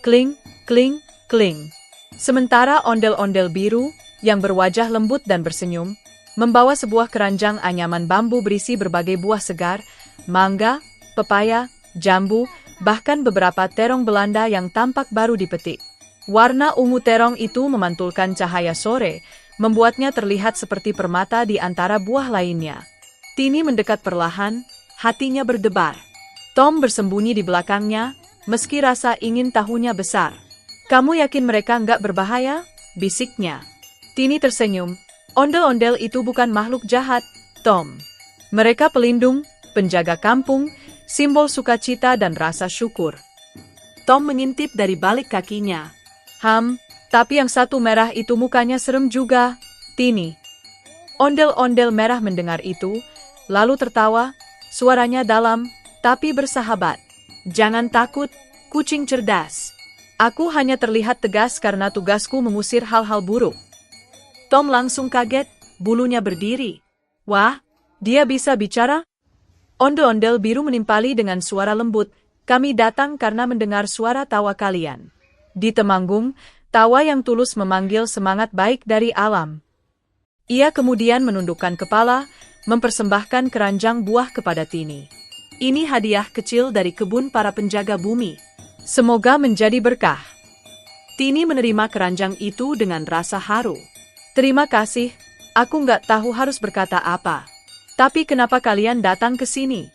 Kling, kling, kling. Sementara ondel-ondel biru, yang berwajah lembut dan bersenyum, membawa sebuah keranjang anyaman bambu berisi berbagai buah segar, mangga, pepaya, jambu, bahkan beberapa terong Belanda yang tampak baru dipetik. Warna ungu terong itu memantulkan cahaya sore, membuatnya terlihat seperti permata di antara buah lainnya. Tini mendekat perlahan, hatinya berdebar. Tom bersembunyi di belakangnya, meski rasa ingin tahunya besar. "Kamu yakin mereka nggak berbahaya?" bisiknya. Tini tersenyum. "Ondel-ondel itu bukan makhluk jahat, Tom. Mereka pelindung, penjaga kampung, simbol sukacita dan rasa syukur." Tom mengintip dari balik kakinya. Tapi yang satu merah itu mukanya serem juga, Tini." Ondel-ondel merah mendengar itu, lalu tertawa, suaranya dalam, tapi bersahabat. "Jangan takut, kucing cerdas. Aku hanya terlihat tegas karena tugasku mengusir hal-hal buruk." Tom langsung kaget, bulunya berdiri. "Wah, dia bisa bicara?" Ondel-ondel biru menimpali dengan suara lembut, "Kami datang karena mendengar suara tawa kalian." Di Temanggung, tawa yang tulus memanggil semangat baik dari alam. Ia kemudian menundukkan kepala, mempersembahkan keranjang buah kepada Tini. "Ini hadiah kecil dari kebun para penjaga bumi. Semoga menjadi berkah." Tini menerima keranjang itu dengan rasa haru. "Terima kasih, aku nggak tahu harus berkata apa. Tapi kenapa kalian datang ke sini?"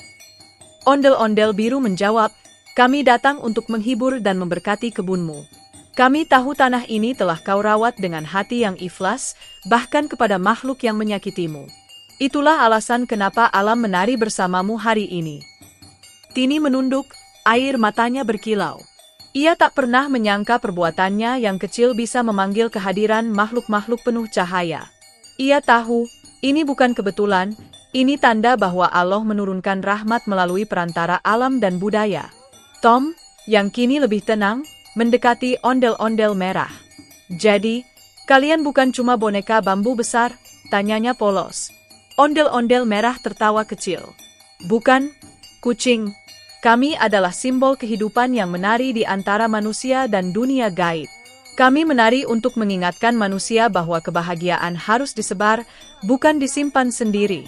Ondel-ondel biru menjawab, "Kami datang untuk menghibur dan memberkati kebunmu. Kami tahu tanah ini telah kau rawat dengan hati yang ikhlas, bahkan kepada makhluk yang menyakitimu. Itulah alasan kenapa alam menari bersamamu hari ini." Tini menunduk, air matanya berkilau. Ia tak pernah menyangka perbuatannya yang kecil bisa memanggil kehadiran makhluk-makhluk penuh cahaya. Ia tahu, ini bukan kebetulan, ini tanda bahwa Allah menurunkan rahmat melalui perantara alam dan budaya. Tom, yang kini lebih tenang, mendekati ondel-ondel merah. "Jadi, kalian bukan cuma boneka bambu besar?" tanyanya polos. Ondel-ondel merah tertawa kecil. "Bukan, kucing. Kami adalah simbol kehidupan yang menari di antara manusia dan dunia gaib. Kami menari untuk mengingatkan manusia bahwa kebahagiaan harus disebar, bukan disimpan sendiri."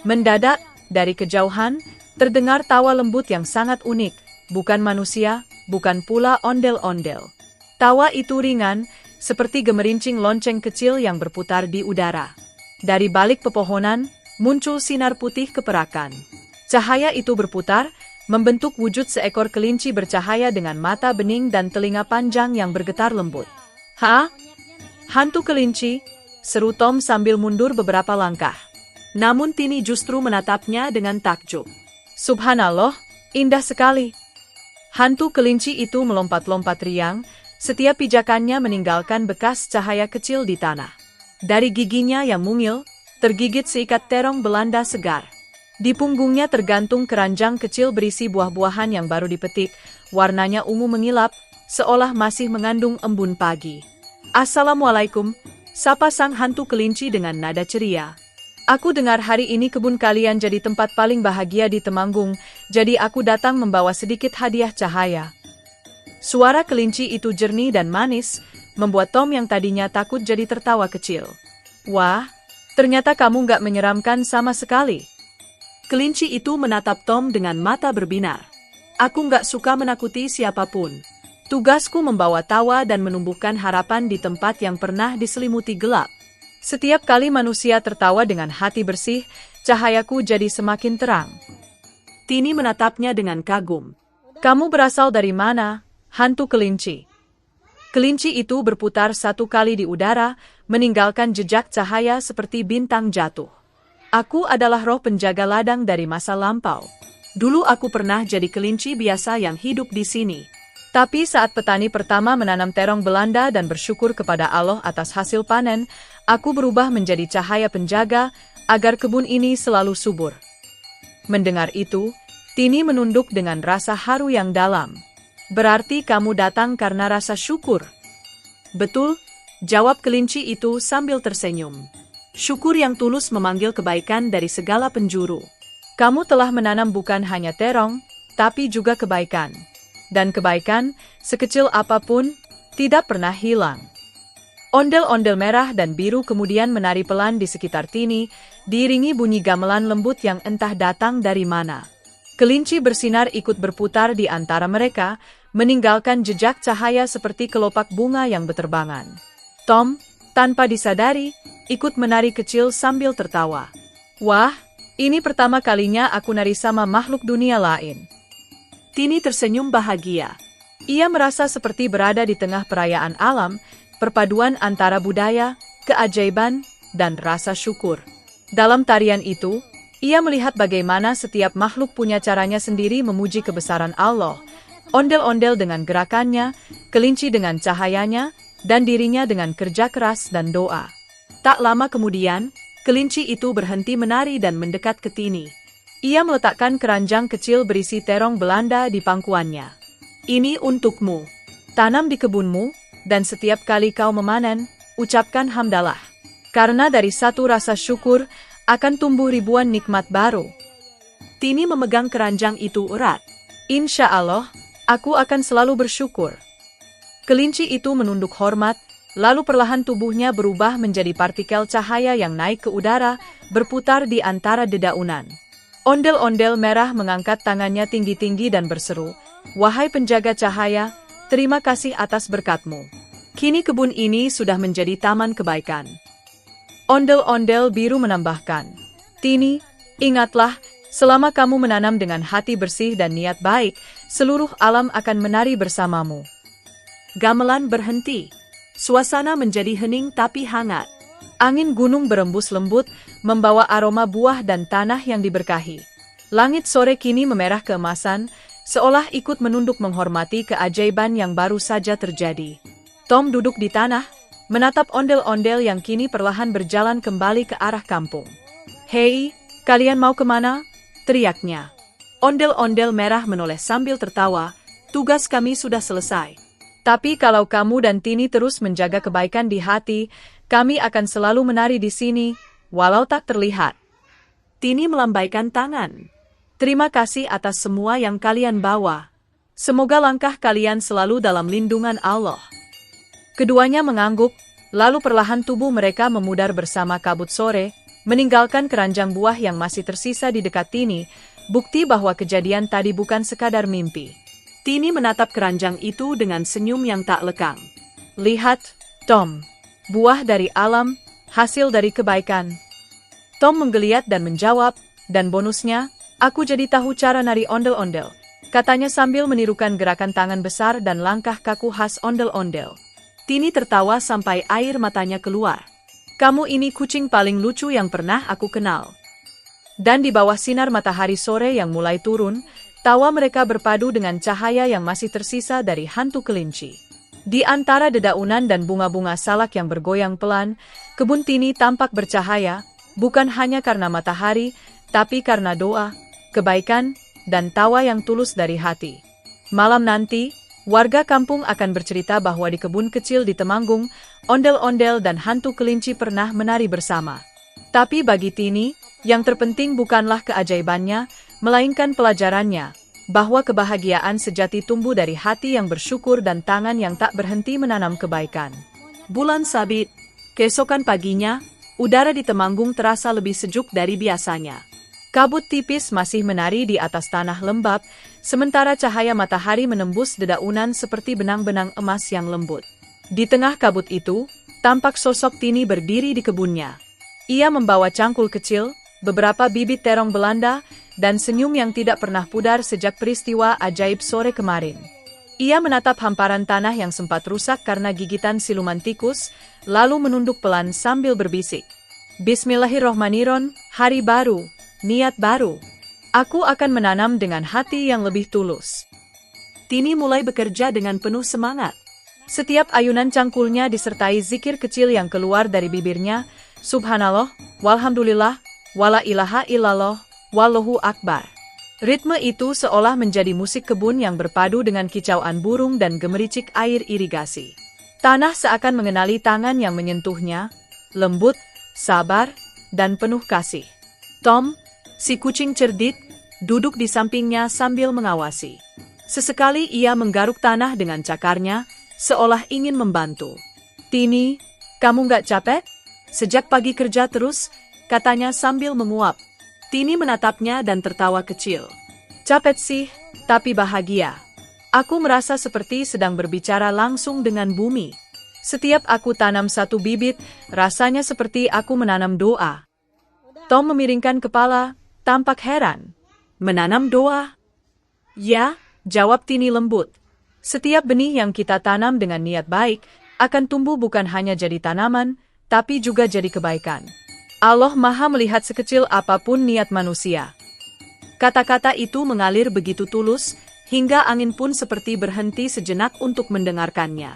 Mendadak, dari kejauhan, terdengar tawa lembut yang sangat unik, bukan manusia, bukan pula ondel-ondel. Tawa itu ringan, seperti gemerincing lonceng kecil yang berputar di udara. Dari balik pepohonan, muncul sinar putih keperakan. Cahaya itu berputar, membentuk wujud seekor kelinci bercahaya dengan mata bening dan telinga panjang yang bergetar lembut. "Hah? Hantu kelinci?" seru Tom sambil mundur beberapa langkah. Namun Tini justru menatapnya dengan takjub. "Subhanallah, indah sekali." Hantu kelinci itu melompat-lompat riang, setiap pijakannya meninggalkan bekas cahaya kecil di tanah. Dari giginya yang mungil, tergigit seikat terong Belanda segar. Di punggungnya tergantung keranjang kecil berisi buah-buahan yang baru dipetik, warnanya ungu mengilap, seolah masih mengandung embun pagi. "Assalamualaikum," sapa sang hantu kelinci dengan nada ceria. "Aku dengar hari ini kebun kalian jadi tempat paling bahagia di Temanggung, jadi aku datang membawa sedikit hadiah cahaya." Suara kelinci itu jernih dan manis, membuat Tom yang tadinya takut jadi tertawa kecil. "Wah, ternyata kamu nggak menyeramkan sama sekali." Kelinci itu menatap Tom dengan mata berbinar. "Aku nggak suka menakuti siapapun. Tugasku membawa tawa dan menumbuhkan harapan di tempat yang pernah diselimuti gelap. Setiap kali manusia tertawa dengan hati bersih, cahayaku jadi semakin terang." Tini menatapnya dengan kagum. "Kamu berasal dari mana, hantu kelinci?" Kelinci itu berputar 1 kali di udara, meninggalkan jejak cahaya seperti bintang jatuh. Aku adalah roh penjaga ladang dari masa lampau. Dulu aku pernah jadi kelinci biasa yang hidup di sini. Tapi saat petani pertama menanam terong Belanda dan bersyukur kepada Allah atas hasil panen, aku berubah menjadi cahaya penjaga agar kebun ini selalu subur. Mendengar itu, Tini menunduk dengan rasa haru yang dalam. Berarti kamu datang karena rasa syukur. Betul, jawab kelinci itu sambil tersenyum. Syukur yang tulus memanggil kebaikan dari segala penjuru. Kamu telah menanam bukan hanya terong, tapi juga kebaikan. Dan kebaikan, sekecil apapun, tidak pernah hilang. Ondel-ondel merah dan biru kemudian menari pelan di sekitar Tini, diiringi bunyi gamelan lembut yang entah datang dari mana. Kelinci bersinar ikut berputar di antara mereka, meninggalkan jejak cahaya seperti kelopak bunga yang berterbangan. Tom, tanpa disadari, ikut menari kecil sambil tertawa. Wah, ini pertama kalinya aku nari sama makhluk dunia lain. Tini tersenyum bahagia. Ia merasa seperti berada di tengah perayaan alam, perpaduan antara budaya, keajaiban, dan rasa syukur. Dalam tarian itu, ia melihat bagaimana setiap makhluk punya caranya sendiri memuji kebesaran Allah. Ondel-ondel dengan gerakannya, kelinci dengan cahayanya, dan dirinya dengan kerja keras dan doa. Tak lama kemudian, kelinci itu berhenti menari dan mendekat ke Tini. Ia meletakkan keranjang kecil berisi terong Belanda di pangkuannya. Ini untukmu. Tanam di kebunmu, dan setiap kali kau memanen, ucapkan hamdalah. Karena dari satu rasa syukur, akan tumbuh ribuan nikmat baru. Tini memegang keranjang itu erat. Insya Allah, aku akan selalu bersyukur. Kelinci itu menunduk hormat, lalu perlahan tubuhnya berubah menjadi partikel cahaya yang naik ke udara, berputar di antara dedaunan. Ondel-ondel merah mengangkat tangannya tinggi-tinggi dan berseru, "Wahai penjaga cahaya, terima kasih atas berkat-Mu. Kini kebun ini sudah menjadi taman kebaikan." Ondel-ondel biru menambahkan, "Tini, ingatlah, selama kamu menanam dengan hati bersih dan niat baik, seluruh alam akan menari bersamamu." Gamelan berhenti. Suasana menjadi hening tapi hangat. Angin gunung berembus lembut, membawa aroma buah dan tanah yang diberkahi. Langit sore kini memerah keemasan, seolah ikut menunduk menghormati keajaiban yang baru saja terjadi. Tom duduk di tanah, menatap ondel-ondel yang kini perlahan berjalan kembali ke arah kampung. "Hei, kalian mau kemana?" teriaknya. Ondel-ondel merah menoleh sambil tertawa, "Tugas kami sudah selesai. Tapi kalau kamu dan Tini terus menjaga kebaikan di hati, kami akan selalu menari di sini, walau tak terlihat." Tini melambaikan tangan. "Terima kasih atas semua yang kalian bawa. Semoga langkah kalian selalu dalam lindungan Allah." Keduanya mengangguk, lalu perlahan tubuh mereka memudar bersama kabut sore, meninggalkan keranjang buah yang masih tersisa di dekat Tini, bukti bahwa kejadian tadi bukan sekadar mimpi. Tini menatap keranjang itu dengan senyum yang tak lekang. "Lihat, Tom. Buah dari alam, hasil dari kebaikan." Tom menggeliat dan menjawab, "Dan bonusnya, aku jadi tahu cara nari ondel-ondel," katanya sambil menirukan gerakan tangan besar dan langkah kaku khas ondel-ondel. Tini tertawa sampai air matanya keluar. "Kamu ini kucing paling lucu yang pernah aku kenal." Dan di bawah sinar matahari sore yang mulai turun, tawa mereka berpadu dengan cahaya yang masih tersisa dari hantu kelinci. Di antara dedaunan dan bunga-bunga salak yang bergoyang pelan, kebun Tini tampak bercahaya, bukan hanya karena matahari, tapi karena doa, kebaikan, dan tawa yang tulus dari hati. Malam nanti, warga kampung akan bercerita bahwa di kebun kecil di Temanggung, ondel-ondel dan hantu kelinci pernah menari bersama. Tapi bagi Tini, yang terpenting bukanlah keajaibannya, melainkan pelajarannya, bahwa kebahagiaan sejati tumbuh dari hati yang bersyukur dan tangan yang tak berhenti menanam kebaikan. Bulan sabit. Keesokan paginya, udara di Temanggung terasa lebih sejuk dari biasanya. Kabut tipis masih menari di atas tanah lembab, sementara cahaya matahari menembus dedaunan seperti benang-benang emas yang lembut. Di tengah kabut itu, tampak sosok Tini berdiri di kebunnya. Ia membawa cangkul kecil, beberapa bibit terong Belanda, dan senyum yang tidak pernah pudar sejak peristiwa ajaib sore kemarin. Ia menatap hamparan tanah yang sempat rusak karena gigitan siluman tikus, lalu menunduk pelan sambil berbisik. Bismillahirrohmanirrohim, hari baru, niat baru. Aku akan menanam dengan hati yang lebih tulus. Tini mulai bekerja dengan penuh semangat. Setiap ayunan cangkulnya disertai zikir kecil yang keluar dari bibirnya, Subhanallah, walhamdulillah, wala ilaha illallah, wallahu akbar. Ritme itu seolah menjadi musik kebun yang berpadu dengan kicauan burung dan gemericik air irigasi. Tanah seakan mengenali tangan yang menyentuhnya, lembut, sabar, dan penuh kasih. Tom, si kucing cerdik, duduk di sampingnya sambil mengawasi. Sesekali ia menggaruk tanah dengan cakarnya, seolah ingin membantu. Tini, kamu nggak capek? Sejak pagi kerja terus, katanya sambil menguap. Tini menatapnya dan tertawa kecil. Capek sih, tapi bahagia. Aku merasa seperti sedang berbicara langsung dengan bumi. Setiap aku tanam satu bibit, rasanya seperti aku menanam doa. Tom memiringkan kepala, tampak heran. Menanam doa? Ya, jawab Tini lembut. Setiap benih yang kita tanam dengan niat baik, akan tumbuh bukan hanya jadi tanaman, tapi juga jadi kebaikan. Allah Maha melihat sekecil apapun niat manusia. Kata-kata itu mengalir begitu tulus, hingga angin pun seperti berhenti sejenak untuk mendengarkannya.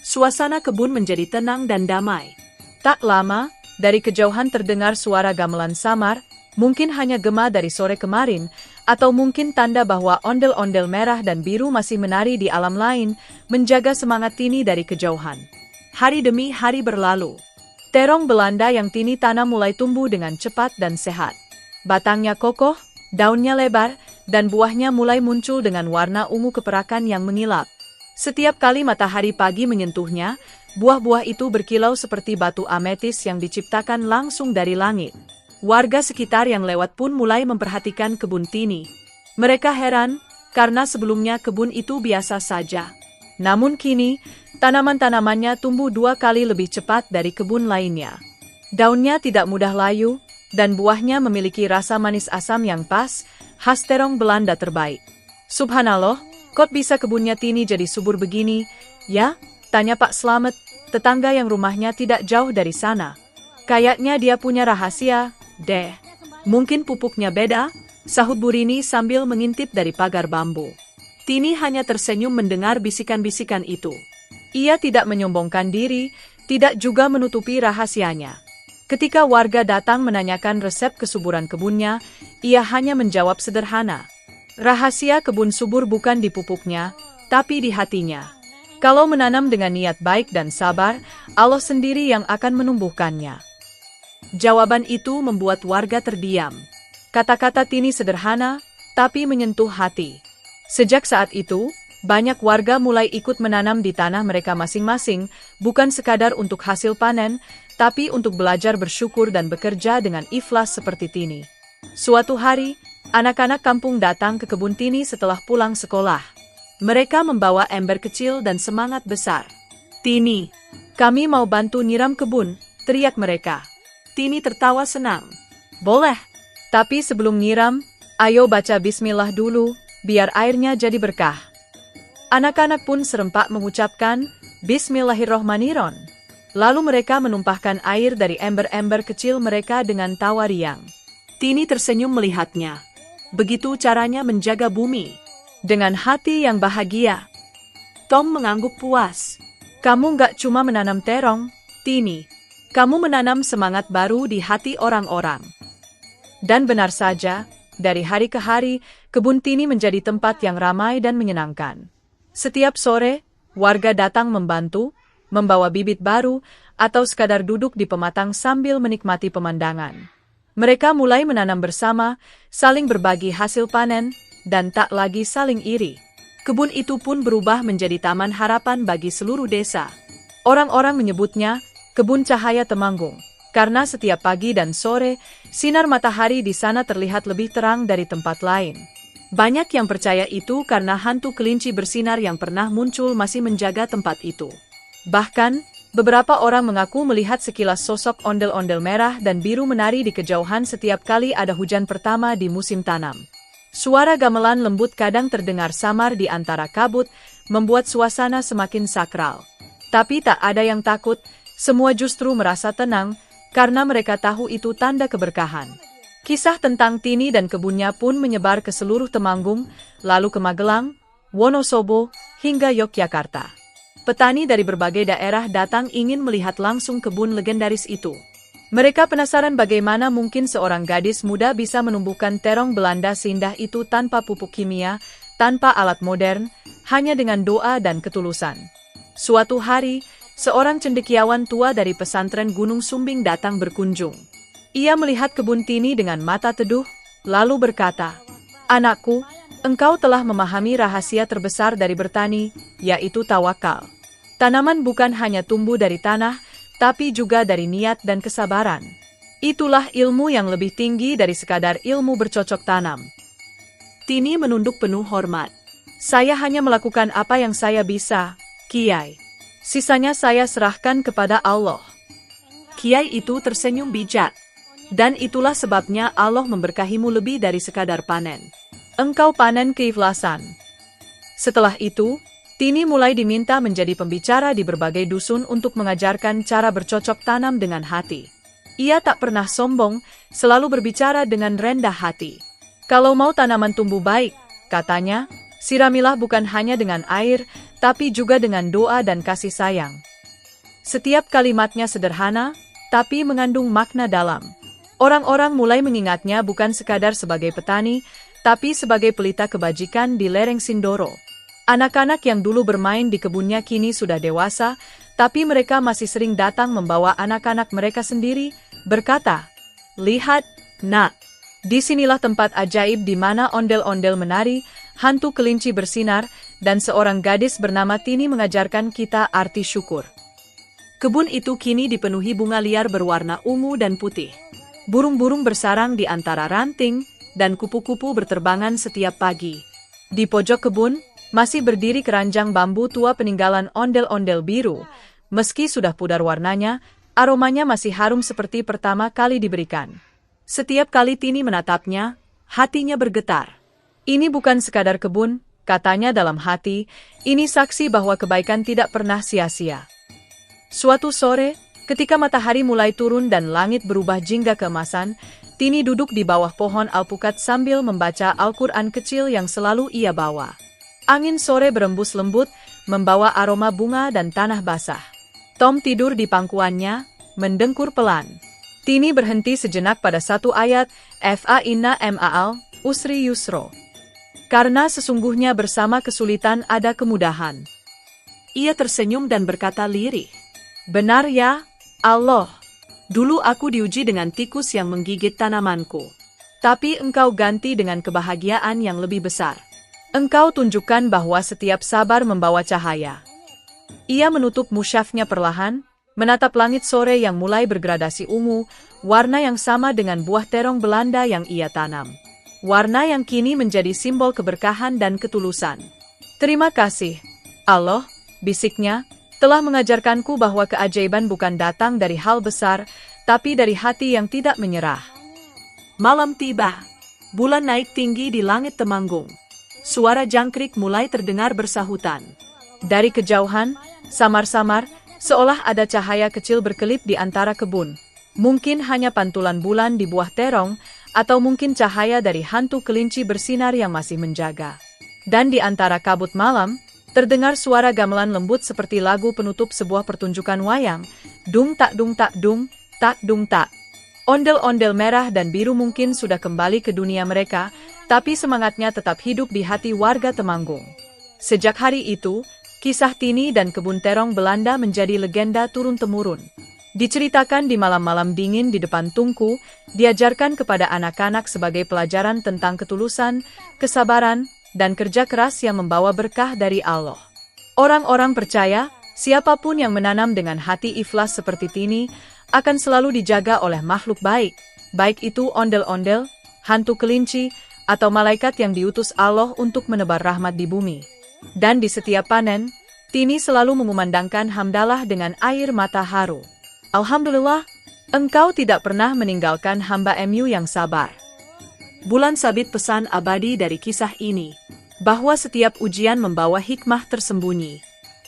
Suasana kebun menjadi tenang dan damai. Tak lama, dari kejauhan terdengar suara gamelan samar, mungkin hanya gema dari sore kemarin, atau mungkin tanda bahwa ondel-ondel merah dan biru masih menari di alam lain, menjaga semangat Tini dari kejauhan. Hari demi hari berlalu. Terong Belanda yang Tini tanam mulai tumbuh dengan cepat dan sehat. Batangnya kokoh, daunnya lebar, dan buahnya mulai muncul dengan warna ungu keperakan yang mengilap. Setiap kali matahari pagi menyentuhnya, buah-buah itu berkilau seperti batu ametis yang diciptakan langsung dari langit. Warga sekitar yang lewat pun mulai memperhatikan kebun Tini. Mereka heran, karena sebelumnya kebun itu biasa saja. Namun kini, tanaman-tanamannya tumbuh 2 kali lebih cepat dari kebun lainnya. Daunnya tidak mudah layu, dan buahnya memiliki rasa manis asam yang pas, khas terong Belanda terbaik. Subhanallah, kok bisa kebunnya Tini jadi subur begini? Ya, tanya Pak Slamet, tetangga yang rumahnya tidak jauh dari sana. Kayaknya dia punya rahasia, deh. Mungkin pupuknya beda, sahut Burini sambil mengintip dari pagar bambu. Tini hanya tersenyum mendengar bisikan-bisikan itu. Ia tidak menyombongkan diri, tidak juga menutupi rahasianya. Ketika warga datang menanyakan resep kesuburan kebunnya, ia hanya menjawab sederhana. Rahasia kebun subur bukan di pupuknya, tapi di hatinya. Kalau menanam dengan niat baik dan sabar, Allah sendiri yang akan menumbuhkannya. Jawaban itu membuat warga terdiam. Kata-kata Tini sederhana, tapi menyentuh hati. Sejak saat itu, banyak warga mulai ikut menanam di tanah mereka masing-masing, bukan sekadar untuk hasil panen, tapi untuk belajar bersyukur dan bekerja dengan ikhlas seperti Tini. Suatu hari, anak-anak kampung datang ke kebun Tini setelah pulang sekolah. Mereka membawa ember kecil dan semangat besar. Tini, kami mau bantu nyiram kebun, teriak mereka. Tini tertawa senang. Boleh, tapi sebelum nyiram, ayo baca bismillah dulu, biar airnya jadi berkah. Anak-anak pun serempak mengucapkan, Bismillahirrohmanirrohim. Lalu mereka menumpahkan air dari ember-ember kecil mereka dengan tawa riang. Tini tersenyum melihatnya. Begitu caranya menjaga bumi. Dengan hati yang bahagia. Tom mengangguk puas. Kamu nggak cuma menanam terong, Tini. Kamu menanam semangat baru di hati orang-orang. Dan benar saja, dari hari ke hari, kebun Tini menjadi tempat yang ramai dan menyenangkan. Setiap sore, warga datang membantu, membawa bibit baru, atau sekadar duduk di pematang sambil menikmati pemandangan. Mereka mulai menanam bersama, saling berbagi hasil panen, dan tak lagi saling iri. Kebun itu pun berubah menjadi taman harapan bagi seluruh desa. Orang-orang menyebutnya kebun cahaya Temanggung. Karena setiap pagi dan sore, sinar matahari di sana terlihat lebih terang dari tempat lain. Banyak yang percaya itu karena hantu kelinci bersinar yang pernah muncul masih menjaga tempat itu. Bahkan, beberapa orang mengaku melihat sekilas sosok ondel-ondel merah dan biru menari di kejauhan setiap kali ada hujan pertama di musim tanam. Suara gamelan lembut kadang terdengar samar di antara kabut, membuat suasana semakin sakral. Tapi tak ada yang takut, semua justru merasa tenang, karena mereka tahu itu tanda keberkahan. Kisah tentang Tini dan kebunnya pun menyebar ke seluruh Temanggung, lalu ke Magelang, Wonosobo, hingga Yogyakarta. Petani dari berbagai daerah datang ingin melihat langsung kebun legendaris itu. Mereka penasaran bagaimana mungkin seorang gadis muda bisa menumbuhkan terong Belanda seindah itu tanpa pupuk kimia, tanpa alat modern, hanya dengan doa dan ketulusan. Suatu hari, seorang cendekiawan tua dari pesantren Gunung Sumbing datang berkunjung. Ia melihat kebun Tini dengan mata teduh, lalu berkata, "Anakku, engkau telah memahami rahasia terbesar dari bertani, yaitu tawakal. Tanaman bukan hanya tumbuh dari tanah, tapi juga dari niat dan kesabaran. Itulah ilmu yang lebih tinggi dari sekadar ilmu bercocok tanam." Tini menunduk penuh hormat. "Saya hanya melakukan apa yang saya bisa, Kiai. Sisanya saya serahkan kepada Allah." Kiai itu tersenyum bijak. "Dan itulah sebabnya Allah memberkahimu lebih dari sekadar panen. Engkau panen keikhlasan." Setelah itu, Tini mulai diminta menjadi pembicara di berbagai dusun untuk mengajarkan cara bercocok tanam dengan hati. Ia tak pernah sombong, selalu berbicara dengan rendah hati. "Kalau mau tanaman tumbuh baik," katanya, "siramilah bukan hanya dengan air, tapi juga dengan doa dan kasih sayang." Setiap kalimatnya sederhana, tapi mengandung makna dalam. Orang-orang mulai mengingatnya bukan sekadar sebagai petani, tapi sebagai pelita kebajikan di lereng Sindoro. Anak-anak yang dulu bermain di kebunnya kini sudah dewasa, tapi mereka masih sering datang membawa anak-anak mereka sendiri, berkata, "Lihat, Nak, disinilah tempat ajaib di mana ondel-ondel menari, hantu kelinci bersinar, dan seorang gadis bernama Tini mengajarkan kita arti syukur." Kebun itu kini dipenuhi bunga liar berwarna ungu dan putih. Burung-burung bersarang di antara ranting, dan kupu-kupu berterbangan setiap pagi. Di pojok kebun, masih berdiri keranjang bambu tua peninggalan ondel-ondel biru. Meski sudah pudar warnanya, aromanya masih harum seperti pertama kali diberikan. Setiap kali Tini menatapnya, hatinya bergetar. "Ini bukan sekadar kebun," katanya dalam hati, "ini saksi bahwa kebaikan tidak pernah sia-sia." Suatu sore, ketika matahari mulai turun dan langit berubah jingga keemasan, Tini duduk di bawah pohon alpukat sambil membaca Al-Quran kecil yang selalu ia bawa. Angin sore berembus lembut, membawa aroma bunga dan tanah basah. Tom tidur di pangkuannya, mendengkur pelan. Tini berhenti sejenak pada satu ayat, "Fa inna ma'al usri yusro." Karena sesungguhnya bersama kesulitan ada kemudahan. Ia tersenyum dan berkata lirih, "Benar ya, Allah. Dulu aku diuji dengan tikus yang menggigit tanamanku. Tapi engkau ganti dengan kebahagiaan yang lebih besar. Engkau tunjukkan bahwa setiap sabar membawa cahaya." Ia menutup musyafnya perlahan, menatap langit sore yang mulai bergradasi ungu, warna yang sama dengan buah terong Belanda yang ia tanam. Warna yang kini menjadi simbol keberkahan dan ketulusan. "Terima kasih, Allah," bisiknya, "telah mengajarkanku bahwa keajaiban bukan datang dari hal besar, tapi dari hati yang tidak menyerah." Malam tiba. Bulan naik tinggi di langit Temanggung. Suara jangkrik mulai terdengar bersahutan. Dari kejauhan, samar-samar, seolah ada cahaya kecil berkelip di antara kebun. Mungkin hanya pantulan bulan di buah terong, atau mungkin cahaya dari hantu kelinci bersinar yang masih menjaga. Dan di antara kabut malam, terdengar suara gamelan lembut seperti lagu penutup sebuah pertunjukan wayang. Dung tak dung tak dung, tak dung tak. Ondel-ondel merah dan biru mungkin sudah kembali ke dunia mereka, tapi semangatnya tetap hidup di hati warga Temanggung. Sejak hari itu, kisah Tini dan kebun terong Belanda menjadi legenda turun-temurun. Diceritakan di malam-malam dingin di depan tungku, diajarkan kepada anak-anak sebagai pelajaran tentang ketulusan, kesabaran, dan kerja keras yang membawa berkah dari Allah. Orang-orang percaya, siapapun yang menanam dengan hati ikhlas seperti Tini, akan selalu dijaga oleh makhluk baik, baik itu ondel-ondel, hantu kelinci, atau malaikat yang diutus Allah untuk menebar rahmat di bumi. Dan di setiap panen, Tini selalu mengumandangkan hamdalah dengan air mata haru. "Alhamdulillah, engkau tidak pernah meninggalkan hamba MU yang sabar." Bulan sabit pesan abadi dari kisah ini. bahwa setiap ujian membawa hikmah tersembunyi,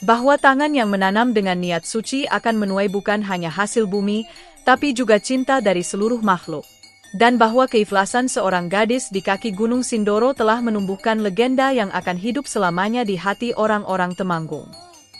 bahwa tangan yang menanam dengan niat suci akan menuai bukan hanya hasil bumi, tapi juga cinta dari seluruh makhluk. Dan bahwa keikhlasan seorang gadis di kaki Gunung Sindoro telah menumbuhkan legenda yang akan hidup selamanya di hati orang-orang Temanggung.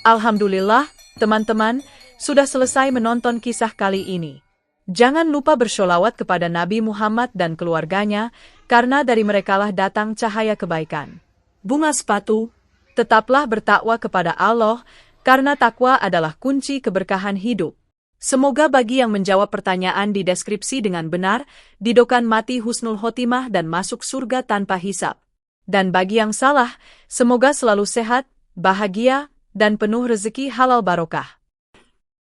Alhamdulillah, teman-teman, sudah selesai menonton kisah kali ini. Jangan lupa bersholawat kepada Nabi Muhammad dan keluarganya, karena dari merekalah datang cahaya kebaikan. Bunga sepatu, tetaplah bertakwa kepada Allah, karena takwa adalah kunci keberkahan hidup. Semoga bagi yang menjawab pertanyaan di deskripsi dengan benar, didoakan mati husnul khotimah dan masuk surga tanpa hisab. Dan bagi yang salah, semoga selalu sehat, bahagia, dan penuh rezeki halal barokah.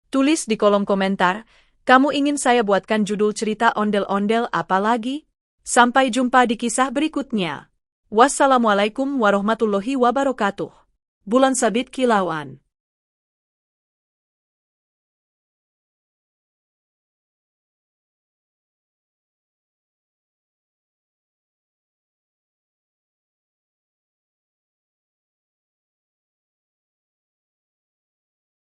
Tulis di kolom komentar, kamu ingin saya buatkan judul cerita ondel-ondel apa lagi? Sampai jumpa di kisah berikutnya. Wassalamualaikum warahmatullahi wabarakatuh. Bulan Sabit Kilauan.